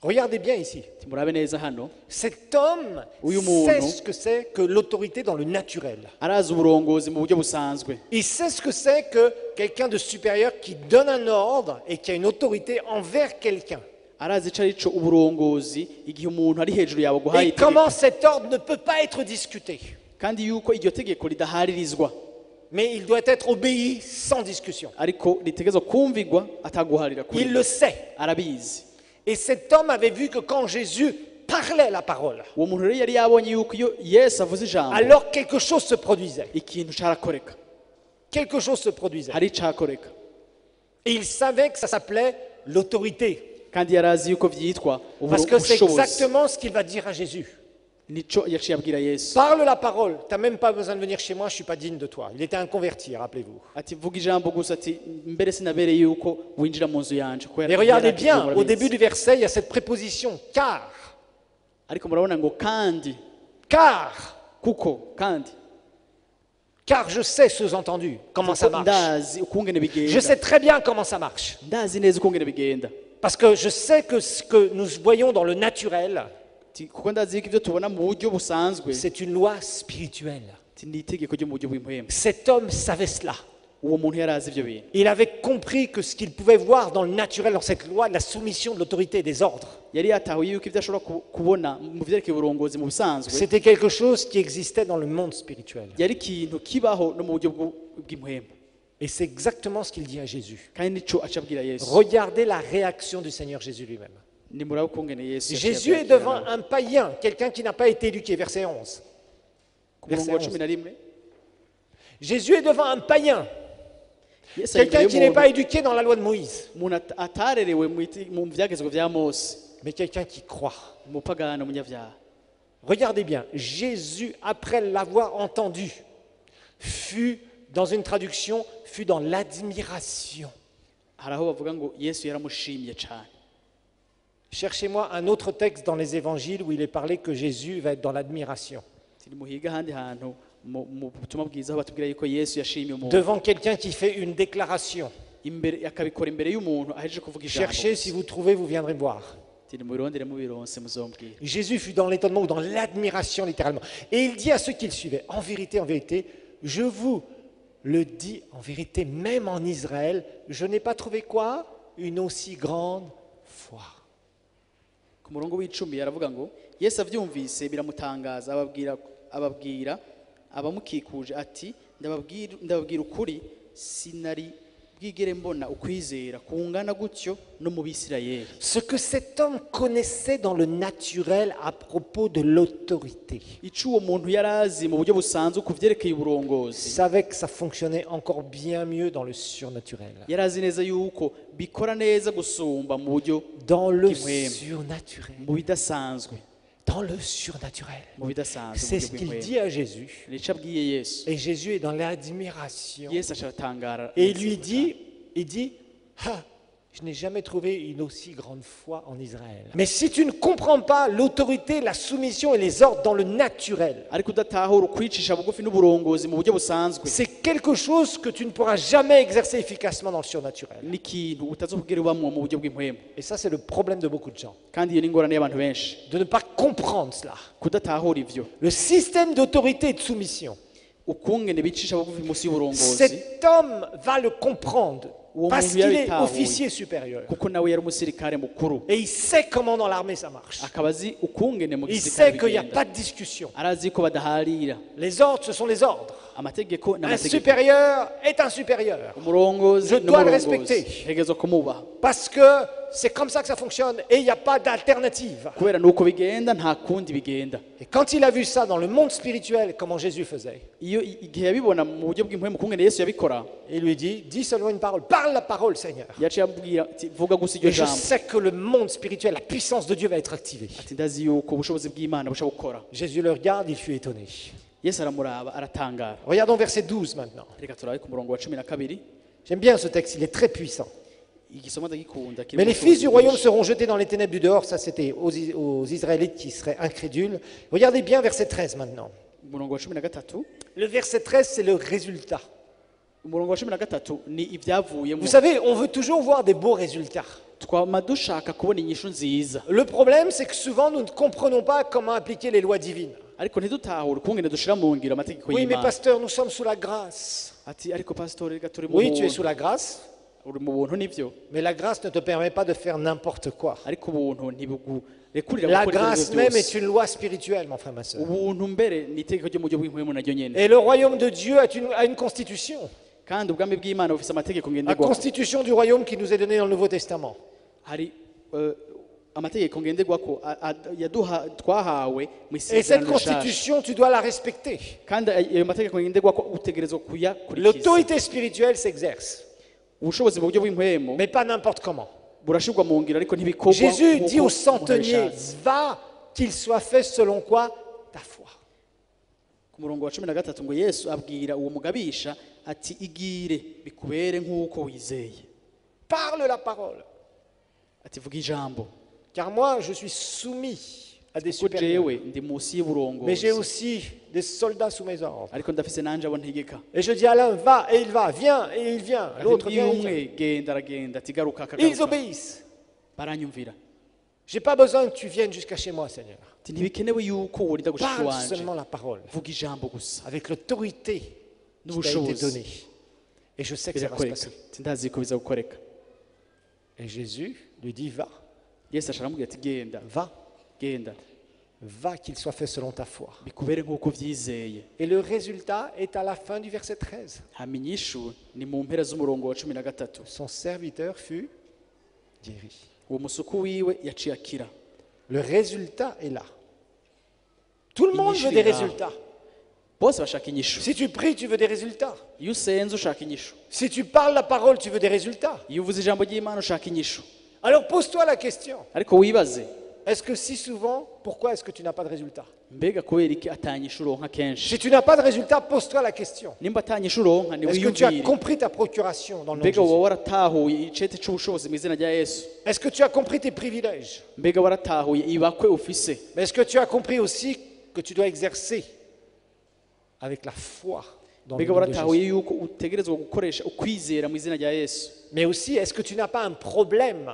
Regardez bien ici. Murabe neza hano Cet homme Uyu sait muntu ce que c'est que l'autorité dans le naturel. arazi uburongozi mu buryo busanzwe. Il sait ce que c'est que quelqu'un de supérieur qui donne un ordre et qui a une autorité envers quelqu'un. Arazi ico arico uburongozi igihe umuntu ari hejuru yawe guhaye Et comment cet ordre ne peut pas être discuté. kandi yuko iryo tegeko ridaharirizwa Mais il doit être obéi sans discussion. ariko ritegezwa kumvigwa ataguharira kuri Il le sait. arabizi. Et cet homme avait vu que quand Jésus parlait la parole, Uwo muntu rero yari yabonye yuko iyo Yesu avuze ijambo alors quelque chose se produisait. ikintu carakoreka, Quelque chose se produisait. hari icakoreka, Et il savait que ça s'appelait l'autorité. kandi yarazi yuko vyitwa Parce que c'est ubushobozi. exactement ce qu'il va dire à Jésus. Nico yaciye abwira Yesu Parle la parole. Tu n'as même pas besoin de venir chez moi, je ne suis pas digne de toi. Il était un converti, rappelez-vous. ati vuga ijambo gusa, ati mbere sinabereye yuko winjira mu nzu yanje. Et regardez bien, au début du verset, il y a cette préposition car. ariko murabona ngo kandi, Car. kuko, kandi Car je sais, sous-entendu, comment ça marche. ndazi ukungene Je bigenda, sais très bien comment ça marche. ndazi neza ukungene bigenda. Parce que je sais que ce que nous voyons dans le naturel, Ati, kuko ndazi yuko ivyo tubona mu buryo busanzwe c'est une loi spirituelle. ati ni itegeko ryo mu buryo bw'impwemu. Cet homme savait cela. Uwo muntu yarazi ivyo bintu, Il avait compris que ce qu'il pouvait voir dans le naturel, dans cette loi, la soumission de l'autorité et des ordres, yari yatahuye yuko ivyo ashobora kubona mu vyerekeye uburongozi mu busanzwe c'était quelque chose qui existait dans le monde spirituel. yari ikintu kibaho no mu buryo bw'impwemu. Et c'est exactement ce qu'il dit à Jésus. kandi nico aca abwira Yesu. Regardez la réaction du Seigneur Jésus lui-même. Ni murabe ukungene Yesu yaciye Jésus est abwira devant nawe. un païen, quelqu'un qui n'a pas été éduqué, verset 11. Ku murongo wa 11 Jésus est devant un païen, Yesu ari quelqu'un imbere qui n'est pas y'umuntu, éduqué dans la loi de Moïse, umuntu atarerewe mu vyagezwe vya Mose, mais quelqu'un qui croit. umupagano, umunyavyaha. Regardez bien, Jésus, après l'avoir entendu, fut, dans une traduction, fut dans l'admiration. hari aho bavuga ngo Yesu yaramushimye cane. Cherchez-moi un autre texte dans les évangiles où il est parlé que Jésus va être dans l'admiration. Tiri muhiga ahandi hantu mu butumwa bwiza aho batubwira yuko Yesu yashimye umuntu Devant quelqu'un qui fait une déclaration. imbere, akabikora imbere y'umuntu ahejeje kuvuga ijambo. Cherchez, si vous trouvez, vous viendrez me voir. Tiri mubirondere mubironse muzombwira. Jésus fut dans l'étonnement ou dans l'admiration littéralement. Et il dit à ceux qui le suivaient, en vérité, je vous le dis en vérité, même en Israël, je n'ai pas trouvé quoi? Une aussi grande foi. Ku murongo w'icumi aravuga ngo Yesu avyumvise biramutangaza, ababwira abamukikuje ati ndababwira ukuri, sinari bwigere mbona ukwizera kungana gutyo no mu Bisirayeli. Ce que cet homme connaissait dans le naturel à propos de l'autorité, Ico uwo muntu yarazi mu buryo busanzwe ku vyerekeye il uburongozi, savait que ça fonctionnait encore bien mieux dans le surnaturel. yarazi neza yuko bikora neza gusumba mu buryo Dans le Kimwemu. surnaturel. mu bidasanzwe, Dans le surnaturel. mu bidasanzwe. C'est ce qu'il dit à Jésus. Nico abwiye Yesu. Et Jésus est dans l'admiration. Yesu aratangara. Et il lui dit, ah, je n'ai jamais trouvé une aussi grande foi en Israël. Mais si tu ne comprends pas l'autorité, la soumission et les ordres dans le naturel, ariko udatahura ukwicisha bugufi n'uburongozi mu buryo busanzwe, c'est quelque chose que tu ne pourras jamais exercer efficacement dans le surnaturel. n'ikintu utazokugera ubamwo mu buryo bw'impwemu. Et ça, c'est le problème de beaucoup de gens, kandi iyo ni ingorane y'abantu benshi, de ne pas comprendre cela. kudatahura ivyo, Le système d'autorité et de soumission, ukungene bicisha bugufi munsi y'uburongozi. cet homme va le comprendre parce qu'il est officier supérieur. kuko nawe yari umusirikare mukuru, Et il sait comment dans l'armée ça marche. akaba azi ukungene mu Il gisirikare sait qu'il n'y a bigenda. pas de discussion. arazi ko badaharira. Les ordres, ce sont les ordres. amategeko Un n'amategeko. supérieur est un supérieur. umurongozi Je dois le n'umurongozi respecter. ntegerezwa kumubaha, Parce que c'est comme ça que ça fonctionne et il n'y a pas d'alternative. kubera nuko bigenda, nta kundi bigenda. Et quand il a vu ça dans le monde spirituel, comment Jésus faisait, iyo igihe yabibona mu buryo bw'impwemu ukungene Yesu yabikora, il lui dit, dis seulement une parole, parle la parole Seigneur. yaciye abwira ati vuga gusa iryo Et je jambo, sais que le monde spirituel, la puissance de Dieu va être activée. ati ndazi yuko ubushobozi bw'Imana busha gukora. Jésus le regarde, il fut étonné. Yesu aramuraba aratangara. Regardons verset 12 maintenant. reka turabe ku murongo wa 12. J'aime bien ce texte, il est très puissant. igisoma ndagikunda Mais les fils du royaume seront jetés dans les ténèbres du dehors. Ça, c'était aux Israélites qui seraient incrédules. Regardez bien verset 13 maintenant. umurongo wa 13. Le verset 13, c'est le résultat. umurongo wa 13 ni ibyavuyemo. Vous savez, on veut toujours voir des beaux résultats. twama dushaka kubona inyishu nziza, Le problème, c'est que souvent, nous ne comprenons pas comment appliquer les lois divines. ariko ntidutahure ukungene dushira mu ngiro amategeko Oui, mais y'Imana. pasteur, nous sommes sous la grâce. Ati ariko pastor reka turi mu Oui, tu es buntu. sous la grâce, Uri mu buntu nivyo, mais la grâce ne te permet pas de faire n'importe quoi. ariko ubuntu ntibugurekurira La gukora grâce ibyo même byose. est une loi spirituelle, mon frère, ma soeur. Ubuntu mbere ni itegeko ryo mu buryo bw'impwemu naryo nyene, Et le royaume de Dieu a une constitution. kandi ubwami bw'Imana bufise amategeko La ngenderwako. constitution du royaume qui nous est donnée dans le Nouveau Testament. Hari amategeko ngenderwako twahawe mu Et cette isezerano rishasha, constitution, tu dois la respecter. kandi ayo mategeko ngenderwako utegerezwa kuyakurikiza. L'autorité spirituelle s'exerce, ubushobozi mu buryo bw'impwemu mais pas n'importe comment. burashirwa mu ngiro, ariko ntibikorwa Jésus nk'uko dit au umuntu centenier, abishatse. va, qu'il soit fait selon quoi? Ta foi. Ku murongo wa 13 ngo Yesu abwira uwo mugabisha ati igire bikubere nk'uko wizeye, Parle la parole. ati vuga ijambo, Car moi, je suis soumis à des kuko supérieurs. jewe ndi munsi Mais j'ai y'uburongozi, aussi des soldats sous mes ordres. ariko ndafise nanje abo ntegeka. Et je dis à l'un, va, et il va, viens, et il vient. L'autre Ati vient, iyo et il vient. umwe genda aragenda, ati garuka Ils akagaruka, obéissent. baranyumvira. J'ai pas besoin que tu viennes jusqu'à chez moi, Seigneur. Ati ntibikenewe yuko worinda gushika Parle iwanje, seulement la parole, vuga ijambo gusa, avec l'autorité qui t'a été n'ubushobozi donnée. Et je sais que ça va se birakoreka. passer. Ati ndazi ko biza gukoreka. Et Jésus lui dit, va, Yesu aramubwira ati genda, va, genda va, qu'il soit fait selon ta foi. bikubere nk'uko vyizeye. Et le résultat est à la fin du verset 13. hama inyishu ni mu mpera z'umurongo wa 13. Son serviteur fut guéri. uwo musuku wiwe yaciye akira. Le résultat est là. Tout le monde veut des résultats. Bose bashaka inyishu. Si tu pries, tu veux des résultats. Iyo usenze ushaka inyishu, Si tu parles la parole, tu veux des résultats. iyo uvuze ijambo ry'Imana ushaka inyishu. Alors pose-toi la question. Ariko wibaze, Est-ce que si souvent, pourquoi est-ce que tu n'as pas de résultats? mbega kubera iki atanyishu uronka kenshi? Si tu n'as pas de résultats, pose-toi la question. Nimba atanyishu uronka Est-ce que tu as niwiyumvire, compris ta procuration dans le nom de mbega wowe Jésus? waratahuye icete c'ubushobozi mu izina rya Yesu? Est-ce que tu as compris tes privilèges? Mbega waratahuye ibakwe ufise? Mais est-ce que tu as compris aussi que tu dois exercer avec la foi dans le Mbega nom de waratahuye Jésus? yuko utegerezwa gukoresha ukwizera mu izina rya Yesu? Mais aussi, est-ce que tu n'as pas un problème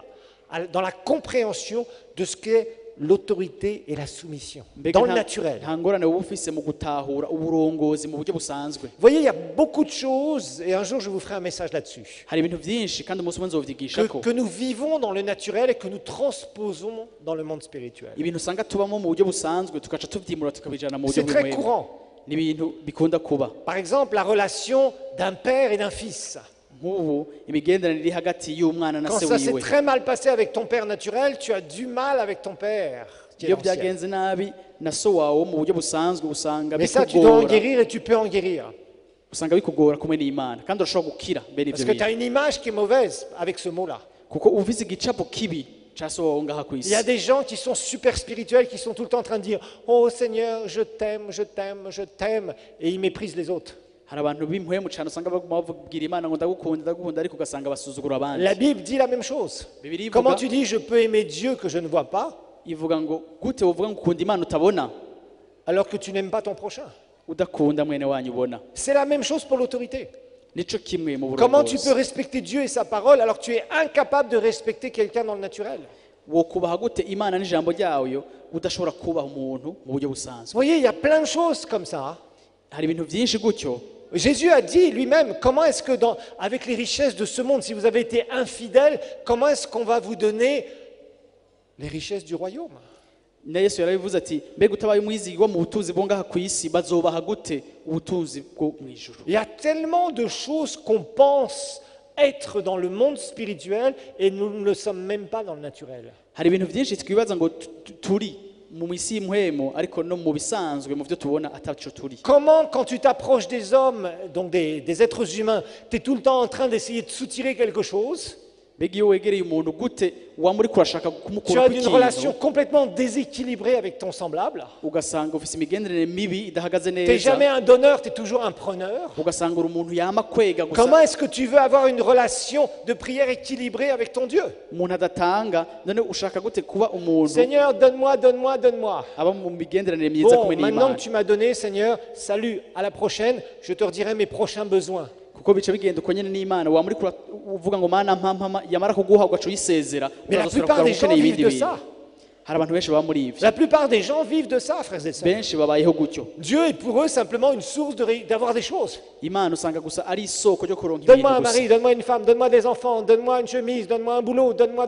dans la compréhension de ce qu'est l'autorité et la soumission Mbega dans le naturel? nta ngorane wowe ufise mu gutahura uburongozi mu buryo busanzwe? Vous voyez, il y a beaucoup de choses, et un jour je vous ferai un message là-dessus, Hari ibintu vyinshi kandi umunsi umwe nzovyigishako, que nous vivons dans le naturel et que nous transposons dans le monde spirituel. ibintu usanga tubamo mu buryo busanzwe tugaca tuvyimura tukabijana mu buryo C'est très bw'umwema. courant. Ni ibintu bikunda kuba. Par exemple, la relation d'un père et d'un fils. Nk'ubu imigenderanire iri hagati y'umwana na Quand se ça s'est wiwe, très mal passé avec ton père naturel, tu as du mal avec ton père, qui est iyo l'ancien. byagenze nabi na so wawe wo mu buryo busanzwe usanga Mais ça, tu dois en bikugora, guérir et tu peux en guérir. usanga bikugora kumwe n'Imana kandi urashobora gukira mbere Parce ivyo que tu as bintu, une image qui est mauvaise avec ce mot-là. kuko ufise igicapo kibi ca so wawe ngaha Il y kw'isi. a des gens qui sont super spirituels, qui sont tout le temps en train de dire « Oh Seigneur, je t'aime, je t'aime, je t'aime » et ils méprisent les autres. Hari abantu b'impwemu cane usanga baguma babwira Imana ngo ndagukunda ndagukunda, ariko ugasanga basuzugura abandi. La Bible dit la même chose. Bibiliya Comment ivuga, tu dis « Je peux aimer Dieu que je ne vois pas ivuga ngo gute wovuga ngo ukunda Imana utabona alors que tu n'aimes pas ton prochain ?» udakunda mwene wanyu ubona? C'est la même chose pour l'autorité. Nico kimwe mu Comment tu peux burongozi. respecter Dieu et sa parole alors que tu es incapable de respecter quelqu'un dans le naturel? Wokubaha gute Imana n'ijambo ryayo udashobora kubaha umuntu mu buryo Vous busanzwe? voyez, il y a plein de choses comme ça. Hein. Hari ibintu vyinshi gutyo. Jésus a dit lui-même, comment est-ce que avec les richesses de ce monde, si vous avez été infidèle, comment est-ce qu'on va vous donner les richesses du royaume? Na Yesu yarabivuze ati mbega utabaye umwizigwa mu butunzi bwo ngaha ku isi bazobaha gute ubutunzi bwo mu ijuru? Il y a tellement de choses qu'on pense être dans le monde spirituel et nous ne le sommes même pas dans le naturel. Hari ibintu vyinshi twibaza ngo turi mu misi y'imwemo ariko no mu bisanzwe mu byo tubona ataco turi. Comment, quand tu t'approches des hommes, donc des êtres humains, tu es tout le temps en train d'essayer de soutirer quelque chose? Mbega iyo wegereye umuntu gute waba uriko urashaka Tu kumukura as ku une relation kintu complètement déséquilibrée avec ton semblable. ugasanga ufise imigenderanire mibi idahagaze Tu n'es jamais neza, un donneur, tu es toujours un preneur. ugasanga uri umuntu yama kwega Comment gusa, est-ce que tu veux avoir une relation de prière équilibrée avec ton Dieu? umuntu adatanga. None ushaka gute kuba umuntu Seigneur, donne-moi, donne-moi, donne-moi. aba mu migenderanire myiza Bon, kumwe maintenant n'Imana? que tu m'as donné, Seigneur, salut, à la prochaine, je te redirai mes prochains besoins. kuko bice bigenda uko nyene n'Imana wa muri uvuga ngo mana mpampa yamara kuguha ugacu yisezera Mais la plupart des gens vivent de ça. hari abantu benshi baba muri ivyo La plupart des gens vivent de ça, frères et sœurs. benshi babayeho gutyo Dieu est pour eux simplement une source d'avoir des choses. Imana usanga gusa ari isoko ryo kuronka Donne-moi un ibintu gusa mari, donne-moi une femme, donne-moi des enfants, donne-moi une chemise, donne-moi un boulot, donne-moi.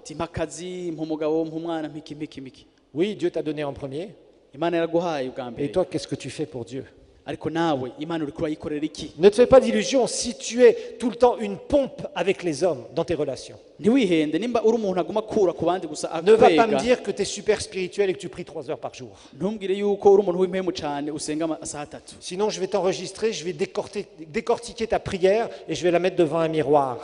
timpa akazi mpa umugabo mpa umwana mpiki Oui, Dieu t'a donné en premier. Imana yaraguhaye ubwa Et mbere toi, qu'est-ce que tu fais pour Dieu? ariko nawe Imana uriko urayikorera iki Ne te fais pas d'illusions si tu es tout le temps une pompe avec les hommes dans tes relations. ntiwihende nimba uri umuntu aguma akura ku bandi gusa Ne va pas me akwega dire que tu es super spirituel et que tu pries 3 heures par jour. ntumbwire yuko uri umuntu w'impemu cyane usenga amasaha 3 Sinon, je vais t'enregistrer, je vais décortiquer ta prière et je vais la mettre devant un miroir.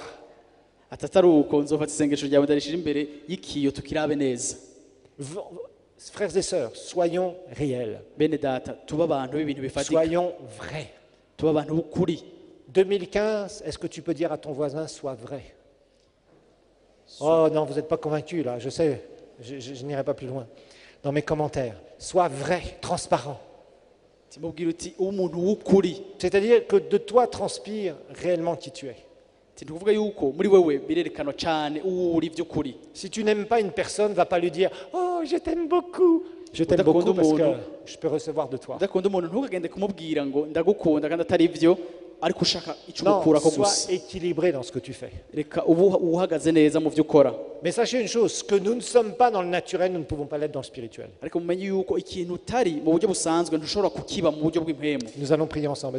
atatari uko nzofata isengesho ryawe ndarishira imbere y'ikiyo tukirabe neza Frères et sœurs, soyons réels. bene data tuba abantu b'ibintu bifatika Soyons vrais. tuba abantu b'ukuri 2015, est-ce que tu peux dire à ton voisin, sois vrai? Oh non, vous n'êtes pas convaincu là, je sais, je n'irai pas plus loin. Dans mes commentaires, sois vrai, transparent. timubwira uti umuntu w'ukuri C'est-à-dire que de toi transpire réellement qui tu es. tikuvuga yuko muri wewe birerekana cyane uri by'ukuri Si tu n'aimes pas une personne, va pas lui dire « Oh, je t'aime beaucoup !» Je t'aime beaucoup parce que je peux recevoir de toi. udakunda umuntu ntugagende kumubwira ngo ndagukunda kandi atari byo ariko ushaka icyo Non, umukurako sois gusa équilibré dans ce que tu fais. reka ubu uhagaze neza mu byo ukora Mais sachez une chose, ce que nous ne sommes pas dans le naturel, nous ne pouvons pas l'être dans le spirituel. ariko mumenye yuko ikintu utari mu buryo busanzwe ntushobora kukiba mu buryo bw'impemu Nous allons prier ensemble.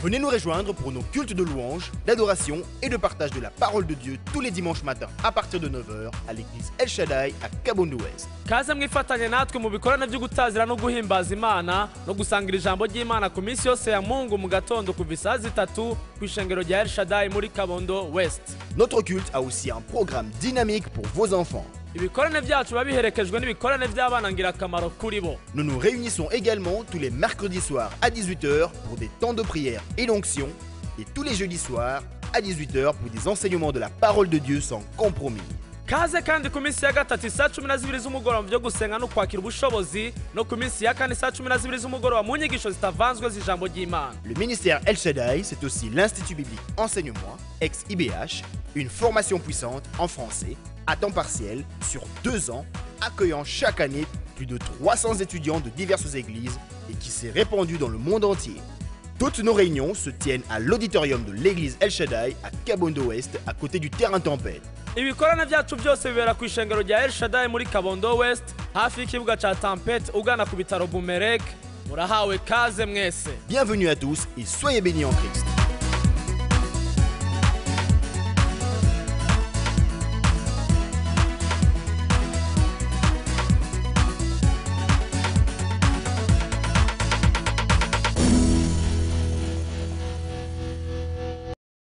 Venez nous rejoindre pour nos cultes de louange, d'adoration et de partage de la parole de Dieu tous les dimanches matins à partir de 9h à l'église El Shaddai à Kabondo Ouest. kaze mwifatanye natwe mu bikorane byo gutazira no guhimbaza Imana no gusangira ijambo ry'Imana ku minsi yose ya Mungu mu gatondo kuva isaha 3 ku ishengero rya El Shaddai muri Kabondo West. Notre culte a aussi un programme dynamique pour vos enfants. Ibikorane byacu biba biherekejwe n'ibikorane by'abana ngirakamaro kuri bo. Nous nous réunissons également tous les mercredis soirs à 18h pour des temps de prière et d'onction et tous les jeudis soirs à 18h pour des enseignements de la parole de Dieu sans compromis. Kaze kandi ku minsi ya gatatu saa 12 z'umugoroba byo gusenga no kwakira ubushobozi no ku minsi ya kane saa 12 z'umugoroba mu nyigisho zitavanzwe z'ijambo ry'Imana. Le ministère El Shaddai, c'est aussi l'Institut biblique Enseigne-moi, ex-IBH, une formation puissante en français, à temps partiel, sur 2 ans, accueillant chaque année plus de 300 étudiants de diverses églises et qui s'est répandue dans le monde entier. Toutes nos réunions se tiennent à l'auditorium de l'église El Shaddai à Kabondo Ouest, à côté du terrain Tempête. Ibikorane byacu byose bibera ku ishengero rya El Shaddai muri Kabondo West hafi y'ikibuga ca Tempête ugana ku bitaro Bumerek. Murahawe kaze mwese. Bienvenue à tous et soyez bénis en Christ.